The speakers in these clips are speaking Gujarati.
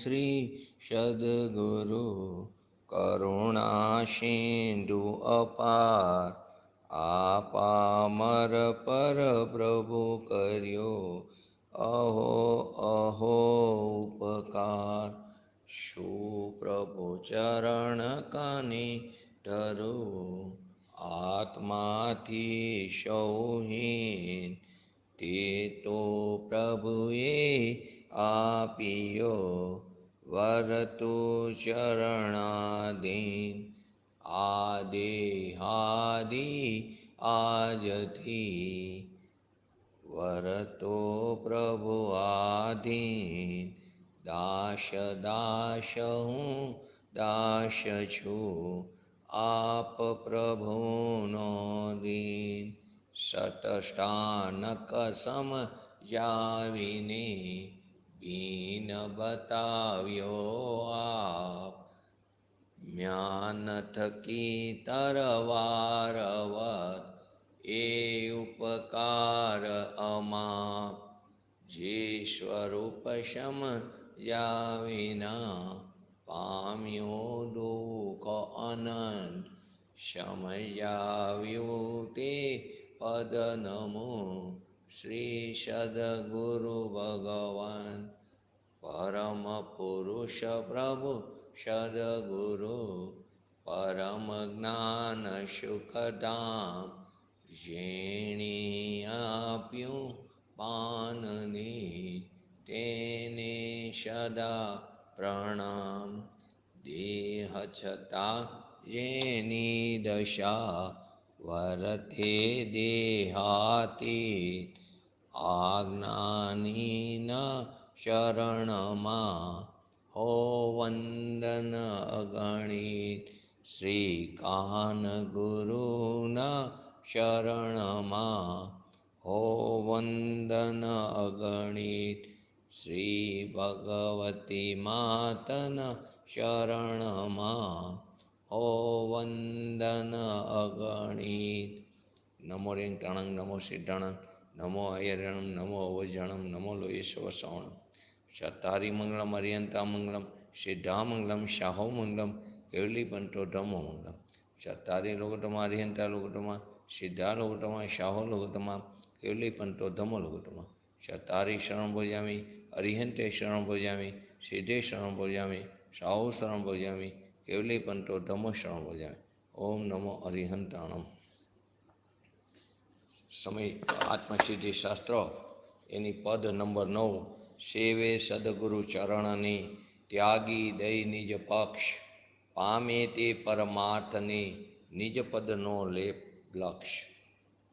શ્રી સદગુરુ કરુણા સિંધુ અપાર આપામર પર પ્રભુ કર્યો અહો અહો ઉપકાર શું પ્રભુ ચરણ કાની ધરું આત્માથી સૌહીન તે તો પ્રભુએ આપ્યો વરતુ ચરણાધીન આદેહાદિ આજથી વરતો પ્રભુ આધીન દાસ દાસ હું દાસ છું આપ પ્રભુનો દીન સતષ્ટાનક સમજાવીને બીન બતાવ્યો આપ જ્ઞાન થકી તરવારવત એ ઉપકાર અમાપ જે સ્વરૂપ સમજાવિના પામ્યો દુઃખ અનંત સમજાવ્યું તે પદ નમો શ્રી સદગુરુ ભગવાન પરમ પુરુષ પ્રભુ સદગુરુ પરમ જ્ઞાન સુખધામ જેણી આપ્યું પાનની તેને સદા પ્રણામ દેહ છતાં જેની દશા વરતે દેહાતીત આજ્ઞાનીના શરણમાં હો વંદન અગણિત શ્રી કાન ગુરુના શરણમાં હો વંદન અગણિત શ્રી ભગવતી માતના શરણમાં હો વંદન અગણિત નમો રેંગટાણંગ નમો સિદ્ધાણંગ નમો અયરણમ નમો અવજણમ નમો લોયેશ્વ સવણમ ચત્તારી મંગલમ અરિયંતા મંગલમ સિદ્ધા મંગલમ શાહો મંગલમ કેવલી પંટો ધમો મંગલમ ચત્તારી લોકોટમાં અરિયંતા લોકોટમાં સિદ્ધા લોકોટમાં શાહો લોકોટમાં કેવલી પંટો ધમો લોકોટમાં ચત્તારી શરણ ભોજામી અરિહંતે શરણ ભોજામી સિદ્ધે શરણ ભોજામી શાહો શરણ ભોજામી કેવલી પંટો ધમો શરણ ભોજામી ઓમ નમો અરિહંતાણમ સમય આત્મસિદ્ધિ શાસ્ત્ર એની પદ નંબર 9 સેવે સદગુરુ ચરણની ત્યાગી દઈ નિજ પક્ષ પામે તે પરમાર્થની નિજ પદનો લેપ લક્ષ.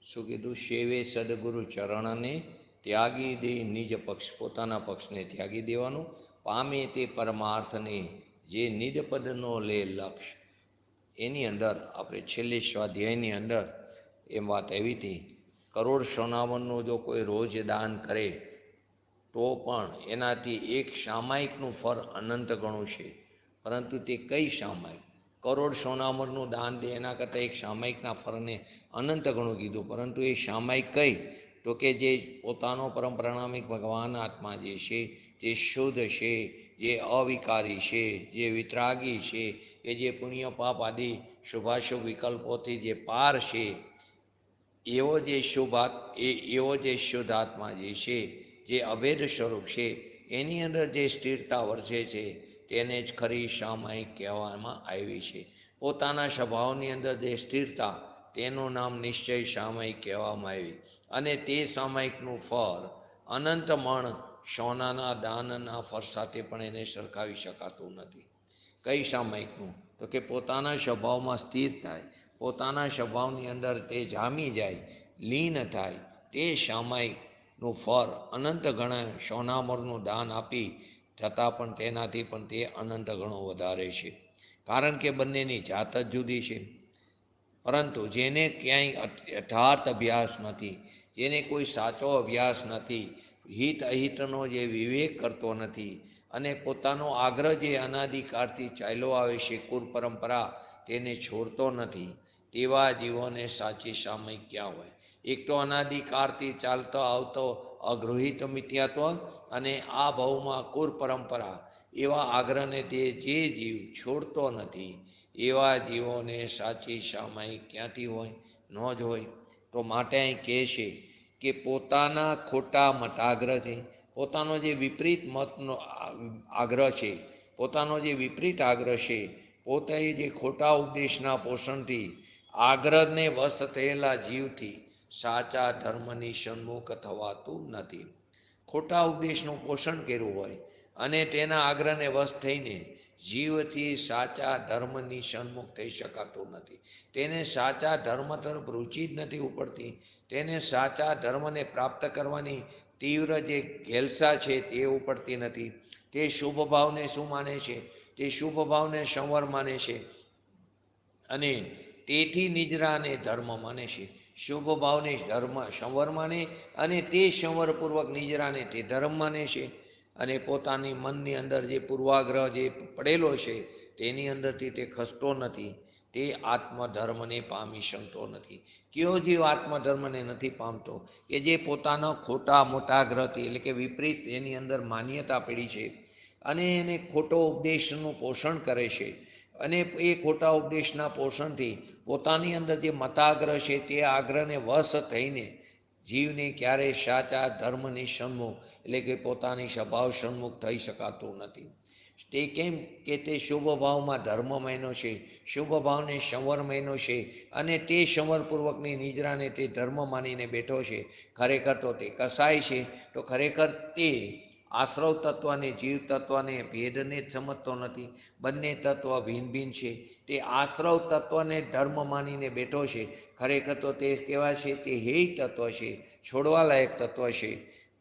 શું કીધું? સેવે સદગુરુ ચરણને ત્યાગી દે નિજ પક્ષ, પોતાના પક્ષને ત્યાગી દેવાનું, પામે તે પરમાર્થને જે નિજ પદનો લે લક્ષ. એની અંદર આપણે છેલ્લે સ્વાધ્યાયની અંદર એમ વાત આવી હતી, કરોડ સોનાવનનું જો કોઈ રોજ દાન કરે તો પણ એનાથી એક સામાયિકનું ફળ અનંત ગણું છે. પરંતુ તે કઈ સામાયિક? કરોડ સોનામરનું દાન દે એના કરતાં એક સામાયિકના ફળને અનંત ગણું કીધું. પરંતુ એ સામાયિક કઈ? તો કે જે પોતાનો પરમ પ્રણામિક ભગવાન આત્મા જે છે, જે શુદ્ધ છે, જે અવિકારી છે, જે વિતરાગી છે, કે જે પુણ્ય પાપ આદિ શુભાશુભ વિકલ્પોથી જે પાર છે, એવો જે શુદ્ધ આત્મા જે છે, જે અભેદ સ્વરૂપ છે, એની અંદર જે સ્થિરતા વર્તે છે તેને જ ખરી સામાયિક કહેવામાં આવી છે. પોતાના સ્વભાવની અંદર જે સ્થિરતા, તેનું નામ નિશ્ચય સામાયિક કહેવામાં આવી. અને તે સામાયિકનું ફળ અનંત મણ સોનાના દાનના ફળ સાથે પણ એને સરખાવી શકાતું નથી. કઈ સામાયિકનું? તો કે પોતાના સ્વભાવમાં સ્થિર થાય, પોતાના સ્વભાવની અંદર તે જામી જાય, લીન થાય, તે સામાયિકનું ફળ અનંત ગણા સોનામરનું દાન આપી છતાં પણ તેનાથી પણ તે અનંત ગણો વધારે છે. કારણ કે બંનેની જાત જ જુદી છે. પરંતુ જેને ક્યાંય યથાર્થ અભ્યાસ નથી, જેને કોઈ સાચો અભ્યાસ નથી, હિત અહિતનો જે વિવેક કરતો નથી, અને પોતાનો આગ્રહ જે અનાદિકાળથી ચાલ્યો આવે છે, કુર પરંપરા, તેને છોડતો નથી, તેવા જીવોને સાચી સામાયિક ક્યાં હોય? એક તો અનાદિકાળથી ચાલતો આવતો અગૃહિત મિથ્યાત્વ, અને આ ભાવમાં કુર પરંપરા, એવા આગ્રહને તે જે જીવ છોડતો નથી એવા જીવોને સાચી સામાયિક ક્યાંથી હોય? ન જ હોય. તો માટે અહીં કહે છે કે પોતાના ખોટા મતાગ્રહથી, પોતાનો જે વિપરીત મતનો આગ્રહ છે, પોતાનો જે વિપરીત આગ્રહ છે, પોતે જે ખોટા ઉપદેશના પોષણથી આગ્રહને વશ થયેલા જીવથી સાચા ધર્મની સન્મુખ થવાતું નથી. ખોટા ઉપદેશનું પોષણ કર્યું હોય અને તેના આગ્રહને વશ થઈને જીવથી સાચા ધર્મની સન્મુખ થઈ શકાતું નથી. તેને સાચા ધર્મ તરફ રુચિ જ નથી ઉપડતી. તેને સાચા ધર્મને પ્રાપ્ત કરવાની તીવ્ર જે ઘેલસા છે તે ઉપડતી નથી. તે શુભ ભાવને શું માને છે? તે શુભ ભાવને સંવર માને છે અને તેથી નિજરાને ધર્મ માને છે. શુભ ભાવને ધર્મ સંવર માને અને તે સંવરપૂર્વક નિજરાને તે ધર્મ માને છે. અને પોતાની મનની અંદર જે પૂર્વાગ્રહ જે પડેલો છે તેની અંદરથી તે ખસતો નથી. તે આત્મધર્મને પામી શકતો નથી. કયો જીવ આત્મધર્મને નથી પામતો? કે જે પોતાનો ખોટા મોટાગ્રહથી એટલે કે વિપરીત એની અંદર માન્યતા પડી છે અને એને ખોટો ઉપદેશનું પોષણ કરે છે અને એ ખોટા ઉપદેશના પોષણથી પોતાની અંદર જે મતાગ્રહ છે તે આગ્રહને વશ થઈને જીવને ક્યારેય સાચા ધર્મની સન્મુખ એટલે કે પોતાની સ્વભાવ સન્મુખ થઈ શકાતું નથી. તે કેમ કે તે શુભ ભાવમાં ધર્મ માન્યો છે, શુભ ભાવને સંવર માન્યો છે અને તે સંવરપૂર્વકની નિજરાને તે ધર્મ માનીને બેઠો છે. ખરેખર તો તે કસાય છે. તો ખરેખર તે આશ્રવ તત્વ અને જીવ તત્વને ભેદને જ સમજતો નથી. બંને તત્વ ભિન્ન ભિન્ન છે. તે આશ્રવ તત્વને ધર્મ માનીને બેઠો છે. ખરેખર તો તે કેવા છે? તે હેય તત્વ છે, છોડવાલાયક તત્વ છે.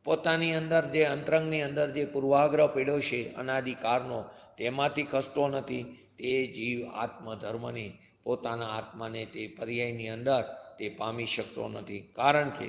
પોતાની અંદર જે અંતરંગની અંદર જે પૂર્વાગ્રહ પડ્યો છે અનાદિકાળનો તેમાંથી ખસતો નથી. તે જીવ આત્મધર્મને પોતાના આત્માને તે પર્યાયની અંદર તે પામી શકતો નથી. કારણ કે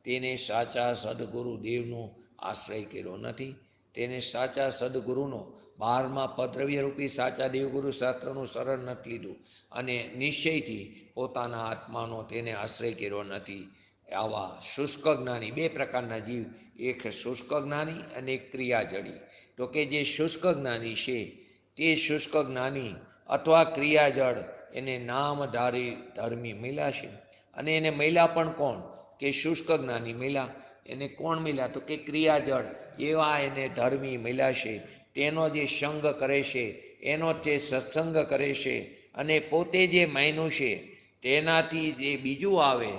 તેને સાચા સદગુરુ દેવનો આશ્રય કર્યો નથી. તેને સાચા સદગુરુનો 12મા પદ્રવ્યરૂપી સાચા દેવગુરુ શાસ્ત્રનું શરણ નથી લીધું અને નિશ્ચયથી પોતાના આત્માનો તેને આશ્રય કર્યો નથી. આવા શુષ્ક જ્ઞાની, બે પ્રકારના જીવ, એક શુષ્ક જ્ઞાની અને એક ક્રિયાજળી. તો કે જે શુષ્ક જ્ઞાની છે તે શુષ્ક જ્ઞાની અથવા ક્રિયાજળ એને નામધારી ધર્મી મળ્યા છે. અને એને મળ્યા પણ કોણ? કે શુષ્ક જ્ઞાની મળ્યા. એને કોણ મળ્યા? તો કે ક્રિયાજળ એવા એને ધર્મી મળ્યા છે. તેનો જે સંગ કરે છે, એનો જે સત્સંગ કરે છે અને પોતે જે માન્યું છે તેનાથી જે બીજું આવે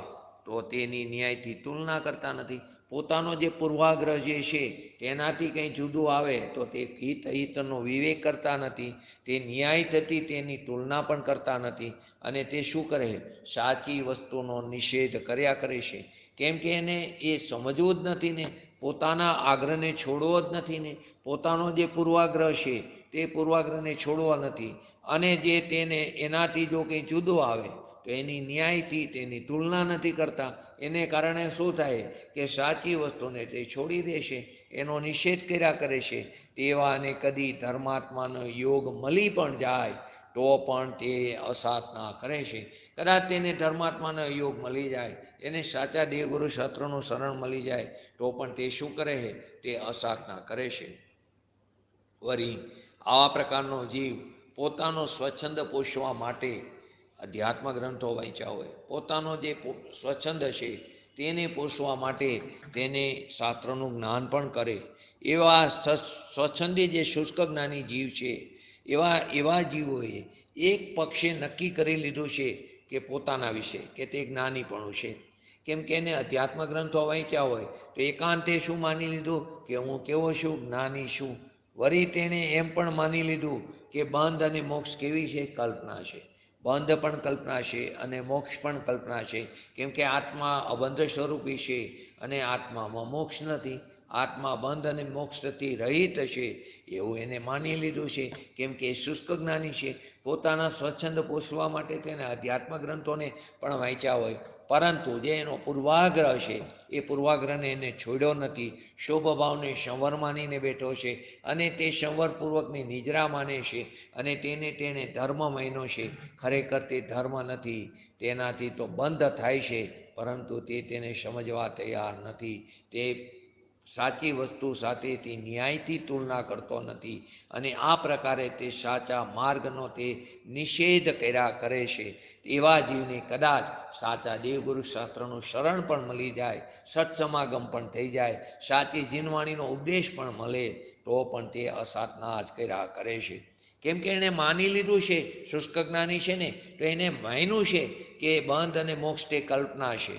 તો તેની ન્યાયથી તુલના કરતા નથી. પોતાનો જે પૂર્વાગ્રહ જે છે તેનાથી કંઈ જુદું આવે તો તે હિત અહિતનો વિવેક કરતા નથી. તે ન્યાય થતી તેની તુલના પણ કરતા નથી. અને તે શું કરે? સાચી વસ્તુનો નિષેધ કર્યા કરે છે. કેમ કે એને એ સમજવું જ નથી ને, પોતાના આગ્રહને છોડવો જ નથી ને. પોતાનો જે પૂર્વાગ્રહ છે તે પૂર્વાગ્રહને છોડવો નથી અને જે તેને એનાથી જો કંઈ જુદું આવે તો એની ન્યાયથી તેની તુલના નથી કરતા. એને કારણે શું થાય? કે સાચી વસ્તુને તે છોડી દે છે, એનો નિષેધ કર્યા કરે છે. તેવાને કદી ધર્માત્માનો યોગ મળી પણ જાય તો પણ તે અસાધના કરે છે. કદાચ તેને ધર્માત્માનો યોગ મળી જાય, એને સાચા દેવગુરુ શાસ્ત્રનું શરણ મળી જાય તો પણ તે શું કરે છે? તે અસાધના કરે છે. વળી આવા પ્રકારનો જીવ પોતાનો સ્વચ્છંદ પોષવા માટે અધ્યાત્મ ગ્રંથો વાંચ્યા હોય, પોતાનો જે સ્વચ્છંદ છે તેને પોષવા માટે તેને શાસ્ત્રનું જ્ઞાન પણ કરે. એવા સ્વચ્છંદી જે શુષ્ક જ્ઞાની જીવ છે એવા જીવોએ એક પક્ષે નક્કી કરી લીધું છે કે પોતાના વિશે કે તે જ્ઞાનીપણું છે. કેમ કે એને અધ્યાત્મ ગ્રંથો વાંચ્યા હોય તો એકાંતે શું માની લીધું? કે હું કેવો છું? જ્ઞાની છું. વળી તેણે એમ પણ માની લીધું કે બંધ અને મોક્ષ કેવી છે? કલ્પના છે. બંધ પણ કલ્પના છે અને મોક્ષ પણ કલ્પના છે. કેમ કે આત્મા અબંધ સ્વરૂપી છે અને આત્મામાં મોક્ષ નથી. આત્મા બંધ અને મોક્ષથી રહિત છે એવું એને માની લીધું છે. કેમ કે એ શુષ્ક જ્ઞાની છે. પોતાના સ્વચ્છંદ પોષવા માટે તેને અધ્યાત્મ ગ્રંથોને પણ વાંચ્યા હોય, પરંતુ જે એનો પૂર્વાગ્રહ છે એ પૂર્વાગ્રહને એને છોડ્યો નથી. શુભ ભાવને સંવર માનીને બેઠો છે અને તે સંવરપૂર્વકની નિજરા માને છે અને તેને ધર્મ માન્યો છે. ખરેખર તે ધર્મ નથી. તેનાથી તો બંધ થાય છે પરંતુ તે તેને સમજવા તૈયાર નથી. તે સાચી વસ્તુ સાથે તે ન્યાયથી તુલના કરતો નથી અને આ પ્રકારે તે સાચા માર્ગનો તે નિષેધ કર્યા કરે છે. એવા જીવને કદાચ સાચા દેવગુરુ શાસ્ત્રનું શરણ પણ મળી જાય, સત્સમાગમ પણ થઈ જાય, સાચી જીનવાણીનો ઉપદેશ પણ મળે, તો પણ તે અસાધના જ કર્યા કરે છે. કેમ કે એણે માની લીધું છે, શુષ્ક જ્ઞાની છે ને, તો એને માન્યું છે કે બંધ અને મોક્ષ તે કલ્પના છે.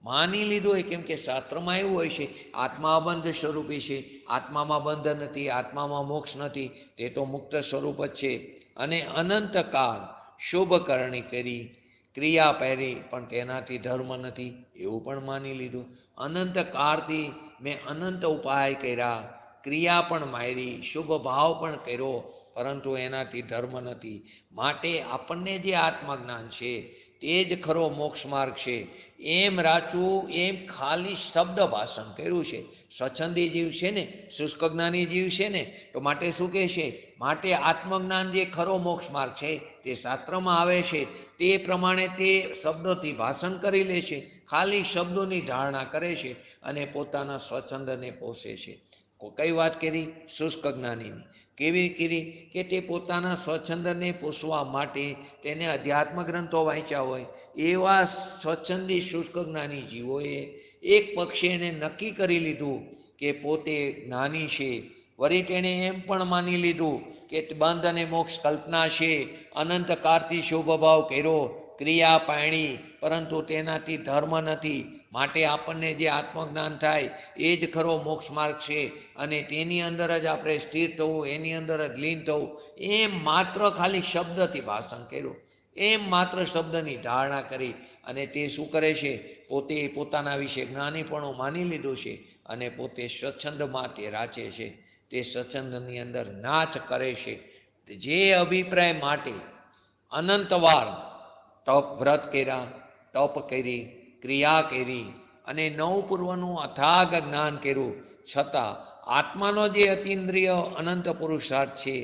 માની લીધું હોય, કેમ કે શાસ્ત્રમાં એવું હોય છે આત્મા અબંધ સ્વરૂપી છે, આત્મામાં બંધ નથી, આત્મામાં મોક્ષ નથી, તે તો મુક્ત સ્વરૂપ જ છે. અને અનંતકાળ શુભ કરણી કરી, ક્રિયા પહેરી, પણ તેનાથી ધર્મ નથી, એવું પણ માની લીધું. અનંતકાળથી મેં અનંત ઉપાય કર્યા, ક્રિયા પણ મારી, શુભ ભાવ પણ કર્યો, પરંતુ એનાથી ધર્મ નથી. માટે આપણને જે આત્મજ્ઞાન છે તે જ ખરો મોક્ષ માર્ગ છે એમ રાચવું, એમ ખાલી શબ્દ ભાષણ કર્યું છે. સ્વચ્છંદી જીવ છે ને, શુષ્ક જ્ઞાની જીવ છે ને, તો માટે શું કહે છે? માટે આત્મજ્ઞાન જે ખરો મોક્ષ માર્ગ છે તે શાસ્ત્રમાં આવે છે, તે પ્રમાણે તે શબ્દોથી ભાષણ કરી લે છે, ખાલી શબ્દોની ધારણા કરે છે અને પોતાના સ્વચ્છંદને પોષે છે. કઈ વાત કરી? શુષ્ક જ્ઞાનીની. કેવી કરી? કે તે પોતાના સ્વચ્છંદને પોષવા માટે તેને અધ્યાત્મ ગ્રંથો વાંચ્યા હોય. એવા સ્વચ્છંદી શુષ્ક જ્ઞાની જીવોએ એક પક્ષે એને નક્કી કરી લીધું કે પોતે જ્ઞાની છે. વળી તેણે એમ પણ માની લીધું કે બંધ અને મોક્ષ કલ્પના છે, અનંતકાળથી શુભ ભાવ કર્યો, ક્રિયા પાણી, પરંતુ તેનાથી ધર્મ નથી. માટે આપણને જે આત્મજ્ઞાન થાય એ જ ખરો મોક્ષ માર્ગ છે અને તેની અંદર જ આપણે સ્થિર થવું, એની અંદર જ લીન થવું, એમ માત્ર ખાલી શબ્દથી ભાષણ કર્યું, એમ માત્ર શબ્દની ધારણા કરી અને તે શું કરે છે? પોતે પોતાના વિશે જ્ઞાનીપણું માની લીધું છે અને પોતે સ્વચ્છંદમાં તે રાચે છે. તે સ્વચ્છંદની અંદર નાચ કરે છે. જે અભિપ્રાય માટે અનંતવાર તપ વ્રત કર્યા, તપ કરી, ક્રિયા કરી અને નવપૂર્વનું અથાગ જ્ઞાન કર્યું, છતાં આત્માનો જે અતિન્દ્રિય અનંત પુરુષાર્થ છે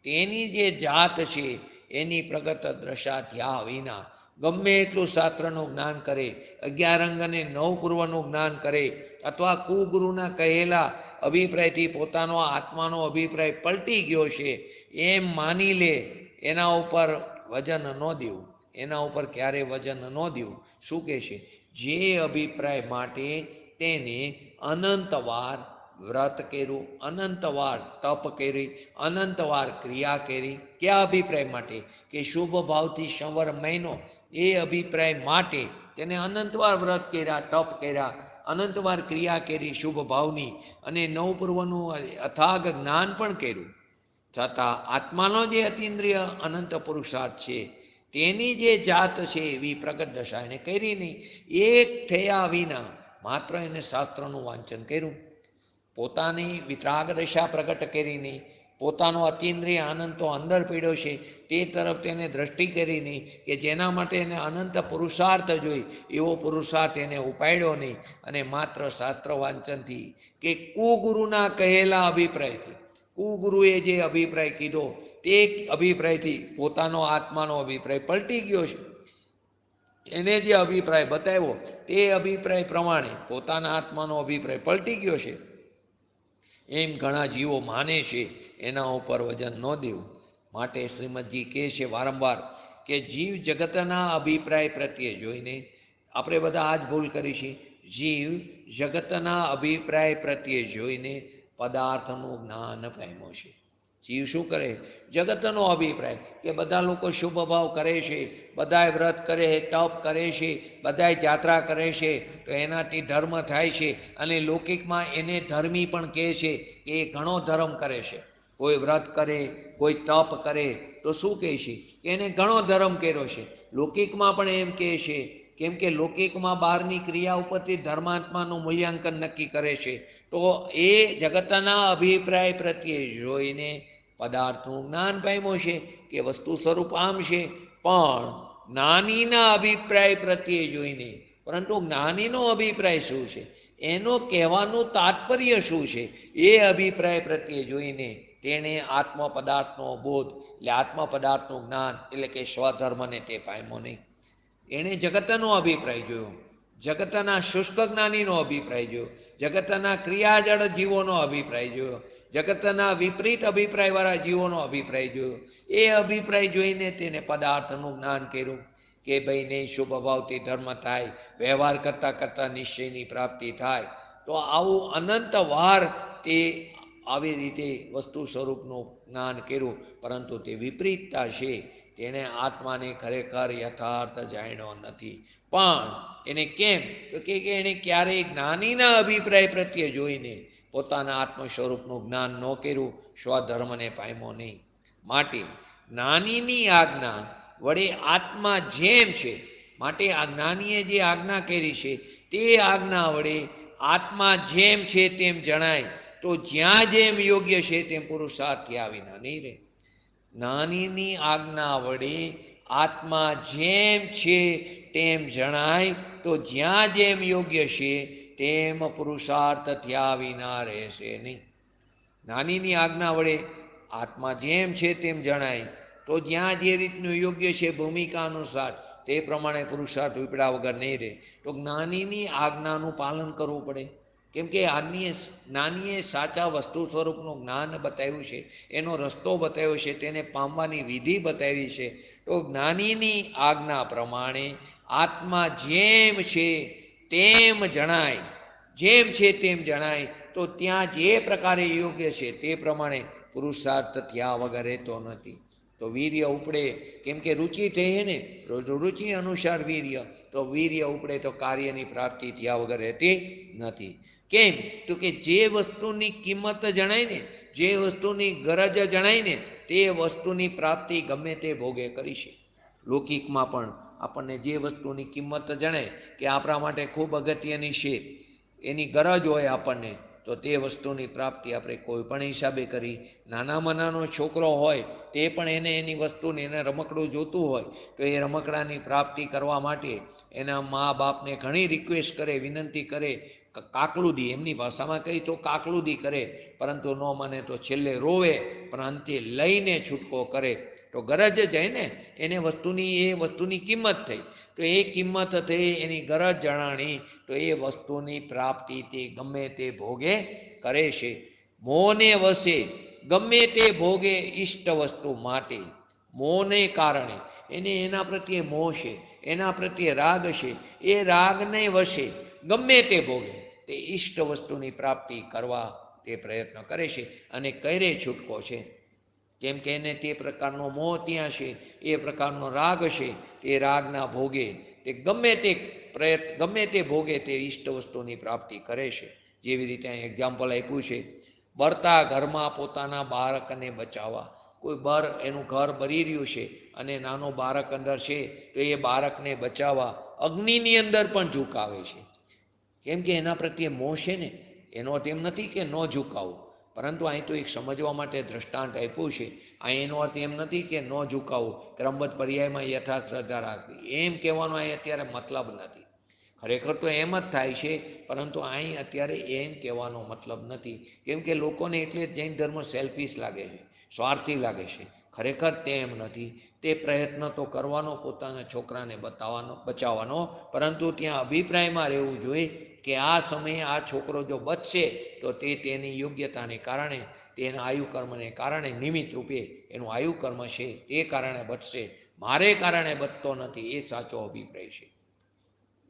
તેની જે જાત છે એની પ્રગટ દ્રશા થયા વિના ગમે એટલું શાસ્ત્રનું જ્ઞાન કરે, 11 અંગ અને 9 પૂર્વનું જ્ઞાન કરે, અથવા કુગુરુના કહેલા અભિપ્રાયથી પોતાનો આત્માનો અભિપ્રાય પલટી ગયો છે એમ માની લે, એના ઉપર વજન ન દેવું, એના ઉપર ક્યારે વજન ન દેવું. શું કહે છે? જે અભિપ્રાય માટે તેને અનંતવાર વ્રત કર્યું, અનંતવાર તપ કરી, અનંતવાર ક્રિયા કરી, કયા અભિપ્રાય માટે? કે શુભ ભાવથી સંવર મહિનો, એ અભિપ્રાય માટે તેને અનંતવાર વ્રત કર્યા, તપ કર્યા, અનંતવાર ક્રિયા કરી શુભ ભાવની અને નવપૂર્વનું અથાગ જ્ઞાન પણ કર્યું, છતાં આત્માનો જે અતિન્દ્રિય અનંત પુરુષાર્થ છે તેની જે જાત છે એવી પ્રગટ દશા એને કરી નહીં. એક થયા વિના માત્ર એને શાસ્ત્રનું વાંચન કર્યું, પોતાની વિતરાગ દશા પ્રગટ કરી નહીં, પોતાનો અતિન્દ્રિય આનંદ તો અંદર પીડ્યો છે તે તરફ તેને દ્રષ્ટિ કરી નહીં, કે જેના માટે એને અનંત પુરુષાર્થ જોઈ એવો પુરુષાર્થ એને ઉપાડ્યો નહીં, અને માત્ર શાસ્ત્ર વાંચનથી કે કુગુરુના કહેલા અભિપ્રાયથી, કુગુરુએ જે અભિપ્રાય કીધો તે અભિપ્રાયથી પોતાનો આત્માનો અભિપ્રાય પલટી ગયો છે. એને જે અભિપ્રાય બતાવ્યો તે અભિપ્રાય પ્રમાણે પોતાના આત્માનો અભિપ્રાય પલટી ગયો છે એમ ઘણા જીવો માને છે. એના ઉપર વજન ન દેવું. માટે શ્રીમદજી કહે છે વારંવાર કે જીવ જગતના અભિપ્રાય પ્રત્યે જોઈને, આપણે બધા આ જ ભૂલ કરી છે, જીવ જગતના અભિપ્રાય પ્રત્યે જોઈને પદાર્થનું જ્ઞાન પામ્યો છે. જીવ શું કરે? જગતનો અભિપ્રાય કે બધા લોકો શુભ ભાવ કરે છે, બધાય વ્રત કરે છે, તપ કરે છે, બધાય યાત્રા કરે છે, તો એનાથી ધર્મ થાય છે અને લૌકિકમાં એને ધર્મી પણ કહે છે કે એ ઘણો ધર્મ કરે છે. કોઈ વ્રત કરે, કોઈ તપ કરે તો શું કહે છે? કે એને ઘણો ધર્મ કર્યો છે. લૌકિકમાં પણ એમ કહે છે, કેમ કે લૌકિકમાં બહારની ક્રિયા ઉપરથી ધર્માત્માનું મૂલ્યાંકન નક્કી કરે છે. તો એ જગતના અભિપ્રાય પ્રત્યે જોઈને પદાર્થનું જ્ઞાન પામ્યો છે કે વસ્તુ સ્વરૂપ આમ છે, પણ જ્ઞાનીના અભિપ્રાય પ્રત્યે જોઈને, પરંતુ જ્ઞાનીનો અભિપ્રાય શું છે, એનો કહેવાનું તાત્પર્ય શું છે, એ અભિપ્રાય પ્રત્યે જોઈને તેણે આત્મ પદાર્થનો બોધ, એટલે આત્મ પદાર્થનું જ્ઞાન એટલે કે સ્વધર્મને તે પામ્યો નહીં. એણે જગતનો અભિપ્રાય જોયો, જગતના શુષ્ક જ્ઞાનીનો અભિપ્રાય જોયો, જગતના ક્રિયાજળ જીવોનો અભિપ્રાય જોયો, જગતના વિપરીત અભિપ્રાયવાળા જીવોનો અભિપ્રાય જોયો. એ અભિપ્રાય જોઈને તેને પદાર્થનું જ્ઞાન કર્યું કે ભાઈ નહીં, શુભ ભાવથી ધર્મ થાય, વ્યવહાર કરતાં કરતાં નિશ્ચયની પ્રાપ્તિ થાય. તો આવું અનંત વાર તે આવી રીતે વસ્તુ સ્વરૂપનું જ્ઞાન કર્યું, પરંતુ તે વિપરીતતા છે. તેણે આત્માને ખરેખર યથાર્થ જાણ્યો નથી. પણ એને કેમ? તો કે એણે ક્યારેય જ્ઞાનીના અભિપ્રાય પ્રત્યે જોઈને પોતાના આત્મ સ્વરૂપનું જ્ઞાન ન કર્યું, સ્વધર્મને પામ્યો નહીં. માટે જ્ઞાનીની આજ્ઞા વડે આત્મા જેમ છે, માટે આ જ્ઞાનીએ જે આજ્ઞા કરી છે તે આજ્ઞા વડે આત્મા જેમ છે તેમ જણાય. તો જ્યાં જેમ યોગ્ય છે તેમ પુરુષાર્થ થયા વિના નહીં રહે. જ્ઞાનીની આજ્ઞા વડે આત્મા જેમ છે તેમ જણાય, તો જ્યાં જેમ યોગ્ય છે તેમ પુરુષાર્થ થયા વિના રહેશે નહીં. જ્ઞાનીની આજ્ઞા વડે આત્મા જેમ છે તેમ જણાય, તો જ્યાં જે રીતનું યોગ્ય છે ભૂમિકા અનુસાર તે પ્રમાણે પુરુષાર્થ ઉપડ્યા વગર નહીં રહે. તો જ્ઞાનીની આજ્ઞાનું પાલન કરવું પડે. કેમ કે જ્ઞાનીએ સાચા વસ્તુ સ્વરૂપનું જ્ઞાન બતાવ્યું છે, એનો રસ્તો બતાવ્યો છે, તેને પામવાની વિધિ બતાવી છે. તો જ્ઞાનીની આજ્ઞા પ્રમાણે આત્મા જેમ છે તેમ જણાય, જેમ છે તેમ જણાય, તો ત્યાં જે પ્રકારે યોગ્ય છે તે પ્રમાણે પુરુષાર્થ થયા વગર રહેતો નથી. તો વીર્ય ઉપડે, કેમ કે રુચિ થઈ ને, રુચિ અનુસાર વીર્ય, તો વીર્ય ઉપડે તો કાર્યની પ્રાપ્તિ થયા વગર રહેતી નથી. કેમ? તો કે જે વસ્તુની કિંમત જણાય ને, જે વસ્તુની ગરજ જણાય ને, તે વસ્તુની પ્રાપ્તિ ગમે તે ભોગે કરી છે. લૌકિકમાં પણ આપણને જે વસ્તુની કિંમત જણાય કે આપણા માટે ખૂબ અગત્યની છે, એની ગરજ હોય આપણને, તો તે વસ્તુની પ્રાપ્તિ આપણે કોઈ પણ હિસાબે કરી. નાનામાં નાનો છોકરો હોય તે પણ એને એની વસ્તુને, એને રમકડું જોતું હોય તો એ રમકડાની પ્રાપ્તિ કરવા માટે એના મા બાપને ઘણી રિક્વેસ્ટ કરે, વિનંતી કરે, કાકલુદી, એમની ભાષામાં કહી તો કાકલુદી કરે, પરંતુ ન માને તો છેલ્લે રોવે, પણ અંતે લઈને છૂટકો કરે. તો ગરજ જાય ને, એને એ વસ્તુની કિંમત થઈ, તો એ કિંમત થઈ, એની ગરજ જણાણી, તો એ વસ્તુની પ્રાપ્તિ તે ગમે તે ભોગે કરે છે. મોહને વશે ગમે તે ભોગે ઈષ્ટ વસ્તુ માટે. મોહને કારણે એને એના પ્રત્યે મોહ છે, એના પ્રત્યે રાગ છે, એ રાગને વશે ગમે તે ભોગે તે ઈષ્ટ વસ્તુની પ્રાપ્તિ કરવા તે પ્રયત્ન કરે છે, અને કરે છૂટકો છે. કેમ કે એને તે પ્રકારનો મોહ ત્યાં છે, એ પ્રકારનો રાગ છે, તે રાગના ભોગે તે ગમે તે ભોગે તે ઈષ્ટ વસ્તુની પ્રાપ્તિ કરે છે. જેવી રીતે અહીં એક્ઝામ્પલ આપ્યું છે, બળતા ઘરમાં પોતાના બાળકને બચાવવા. કોઈ એનું ઘર બળી રહ્યું છે અને નાનો બાળક અંદર છે, તો એ બાળકને બચાવવા અગ્નિની અંદર પણ ઝુકાવે છે. કેમ કે એના પ્રત્યે મોહ છે ને. એનો અર્થ એમ નથી કે ન ઝુકાવું, પરંતુ અહીં તો એક સમજવા માટે દ્રષ્ટાંત આપ્યું છે. અહીં એનો અર્થ એમ નથી કે ન ઝુકાવું, ક્રમબદ્ધ પર્યાયમાં યથાર્થ શ્રદ્ધા રાખવી, એમ કહેવાનો અહીં અત્યારે મતલબ નથી. ખરેખર તો એમ જ થાય છે, પરંતુ અહીં અત્યારે એમ કહેવાનો મતલબ નથી. કેમ કે લોકોને એટલે જૈન ધર્મ સેલ્ફિશ લાગે છે, સ્વાર્થી લાગે છે. ખરેખર તેમ નથી. તે પ્રયત્ન તો કરવાનો પોતાના છોકરાને બચાવવાનો, પરંતુ ત્યાં અભિપ્રાયમાં રહેવું જોઈએ કે આ સમયે આ છોકરો જો બચશે તો તે તેની યોગ્યતાને કારણે, તેના આયુકર્મને કારણે, નિમિત્ત રૂપે એનું આયુકર્મ છે તે કારણે બચશે, મારે કારણે બચતો નથી, એ સાચો અભિપ્રાય છે.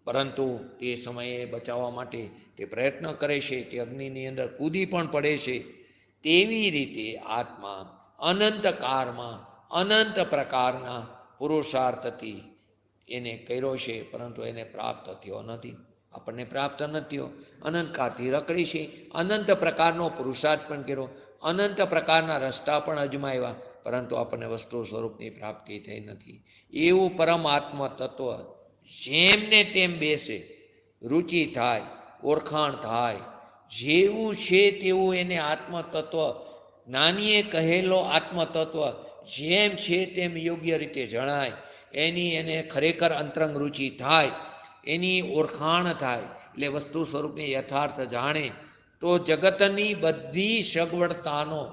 પરંતુ તે સમયે બચાવવા માટે તે પ્રયત્ન કરે છે, તે અગ્નિની અંદર કૂદી પણ પડે છે. તેવી રીતે આત્મા અનંત કાળમાં અનંત પ્રકારના પુરુષાર્થથી એને કર્યો છે, પરંતુ એને પ્રાપ્ત થયો નથી. આપણને પ્રાપ્ત નથી થયો. અનંત કાળથી રખડી છે, અનંત પ્રકારનો પુરુષાર્થ પણ કર્યો, અનંત પ્રકારના રસ્તા પણ અજમાવ્યા, પરંતુ આપણને વસ્તુ સ્વરૂપની પ્રાપ્તિ થઈ નથી. એવું પરમાત્મ તત્વ જેમને તેમ બેસે, રુચિ થાય, ઓળખાણ થાય, જેવું છે તેવું એને આત્મતત્વ, જ્ઞાનીએ કહેલો આત્મતત્વ જેમ છે તેમ યોગ્ય રીતે જણાય, એને ખરેખર અંતરંગ રુચિ થાય, એની ઓળખાણ થાય, એટલે વસ્તુ સ્વરૂપની યથાર્થ જાણે, તો જગતની બધી સગવડતાનો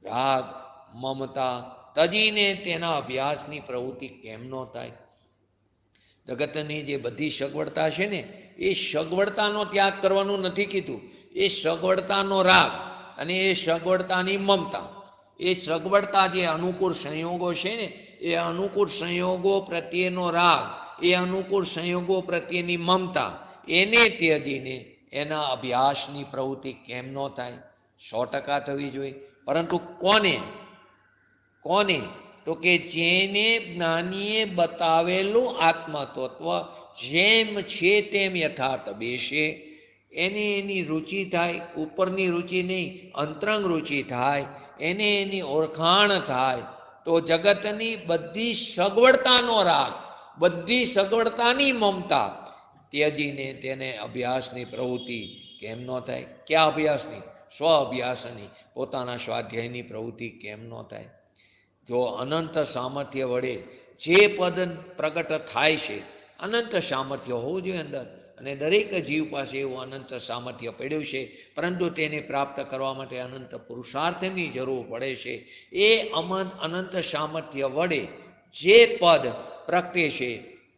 રાગ, મમતા તજીને તેના અભ્યાસની પ્રવૃત્તિ કેમ ન થાય? જગતની જે બધી સગવડતા છે ને એ સગવડતાનો ત્યાગ કરવાનું નથી કીધું. એ સગવડતાનો રાગ અને એ સગવડતાની મમતા, એ સગવડતા જે અનુકૂળ સંયોગો છે ને એ અનુકૂળ સંયોગો પ્રત્યેનો રાગ, એ અનુકૂળ સંયોગો પ્રત્યેની મમતા, એને ત્યજીને એના અભ્યાસની પ્રવૃત્તિ કેમ ન થાય? 100% થવી જોઈએ. પરંતુ કોને? કોને? તો કે જેને જ્ઞાનીએ બતાવેલું આત્મતત્વ જેમ છે તેમ યથાર્થ બેસે, એની રુચિ થાય, ઉપરની રુચિ નહીં અંતરંગ રુચિ થાય, એને એની ઓળખાણ થાય, તો જગતની બધી સગવડતાનો રાગ, બધી સગવડતાની મમતા ત્યજીને તેને અભ્યાસની પ્રવૃત્તિ કેમ ન થાય? ક્યાં અભ્યાસની? સ્વ અભ્યાસની, પોતાના સ્વાધ્યાયની પ્રવૃત્તિ કેમ ન થાય? જો અનંત સામર્થ્ય વડે જે પદ પ્રગટ થાય છે, અનંત સામર્થ્ય હોવું જોઈએ અંદર, અને દરેક જીવ પાસે એવું અનંત સામર્થ્ય પડ્યું છે, પરંતુ તેને પ્રાપ્ત કરવા માટે અનંત પુરુષાર્થની જરૂર પડે છે. એ અનંત સામર્થ્ય વડે જે પદ પ્રગટે છે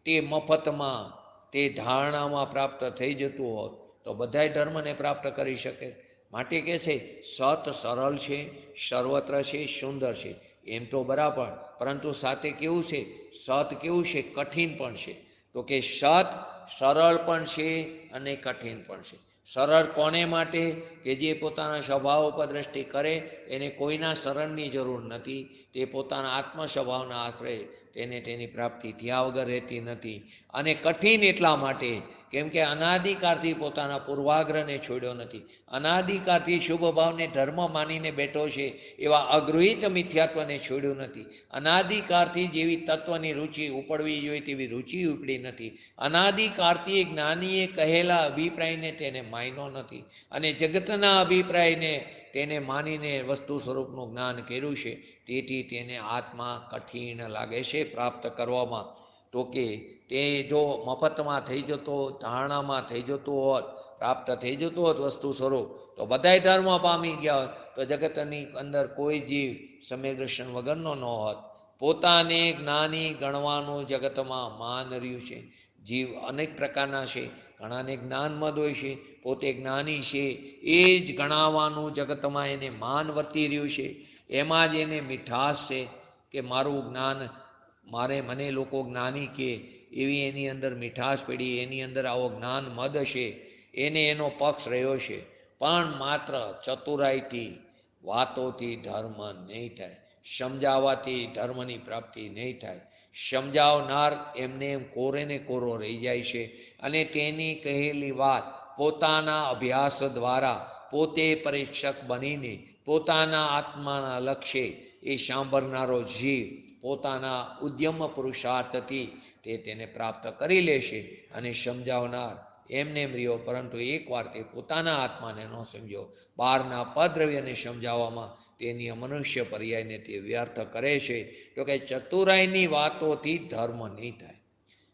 તે મફતમાં, તે ધારણામાં પ્રાપ્ત થઈ જતું હોત તો બધાય ધર્મને પ્રાપ્ત કરી શકે. માટે કહે છે સત સરળ છે, સર્વત્ર છે, સુંદર છે. એમ તો બરાબર, પરંતુ સાથે કેવું છે? સત કેવું છે? કઠિન પણ છે. તો કે સત સરળ પણ છે અને કઠિન પણ છે. સરળ કોને માટે? કે જે પોતાના સ્વભાવ ઉપર દ્રષ્ટિ કરે, એને કોઈના શરણની જરૂર નથી, તે પોતાના આત્મ સ્વભાવના આશ્રય તેને તેની પ્રાપ્તિ થયા વગર રહેતી નથી. અને કઠિન એટલા માટે કેમ કે અનાદિકાળથી પોતાના પૂર્વાગ્રહને છોડ્યો નથી, અનાદિકાળથી શુભ ભાવને ધર્મ માનીને બેઠો છે, એવા અગૃહિત મિથ્યાત્વને છોડ્યું નથી, અનાદિકાળથી જેવી તત્વની રુચિ ઉપડવી જોઈએ તેવી રુચિ ઉપડી નથી, અનાદિકાળથી જ્ઞાનીએ કહેલા અભિપ્રાયને તેને માન્યો નથી, અને જગતના અભિપ્રાયને તેને માનીને વસ્તુ સ્વરૂપનું જ્ઞાન કર્યું છે. તેથી તેને આત્મા કઠિન લાગે છે પ્રાપ્ત કરવામાં. તો કે તે જો મફતમાં થઈ જતો, ધારણામાં થઈ જતું હોત, પ્રાપ્ત થઈ જતું હોત વસ્તુ સ્વરૂપ, તો બધાય ધર્મ પામી ગયા હોત, તો જગતની અંદર કોઈ જીવ સમ્યગ્દર્શન વગરનો ન હોત. પોતાને જ્ઞાની ગણવાનું જગતમાં માન રહ્યું છે. જીવ અનેક પ્રકારના છે, ઘણાને જ્ઞાનમદ હોય છે, પોતે જ્ઞાની છે એ જ ગણાવવાનું જગતમાં એને માન વર્તી રહ્યું છે. એમાં જ એને મીઠાશ છે કે મારું જ્ઞાન, મને લોકો જ્ઞાની કે, એવી એની અંદર મીઠાશ પડી, એની અંદર આવો જ્ઞાન મદ છે, એને એનો પક્ષ રહ્યો છે. પણ માત્ર ચતુરાઈથી, વાતોથી ધર્મ નહીં થાય, સમજાવવાથી ધર્મની પ્રાપ્તિ નહીં થાય. સમજાવનાર એમને એમ કોરે ને કોરો રહી જાય છે, અને તેની કહેલી વાત પોતાના અભ્યાસ દ્વારા પોતે પરીક્ષક બનીને પોતાના આત્માના લક્ષ્ય એ સાંભળનારો જીવ પોતાના ઉદ્યમ પુરુષાર્થથી તેને પ્રાપ્ત કરી લેશે. અને સમજાવનાર એમને એમ રહ્યો, પરંતુ એકવાર તે પોતાના આત્માને ન સમજ્યો, બહારના પદ્રવ્યને સમજાવવામાં તેની અમનુષ્ય પર્યાયને તે વ્યર્થ કરે છે. તો કે ચતુરાઈની વાતોથી ધર્મ નહીં થાય.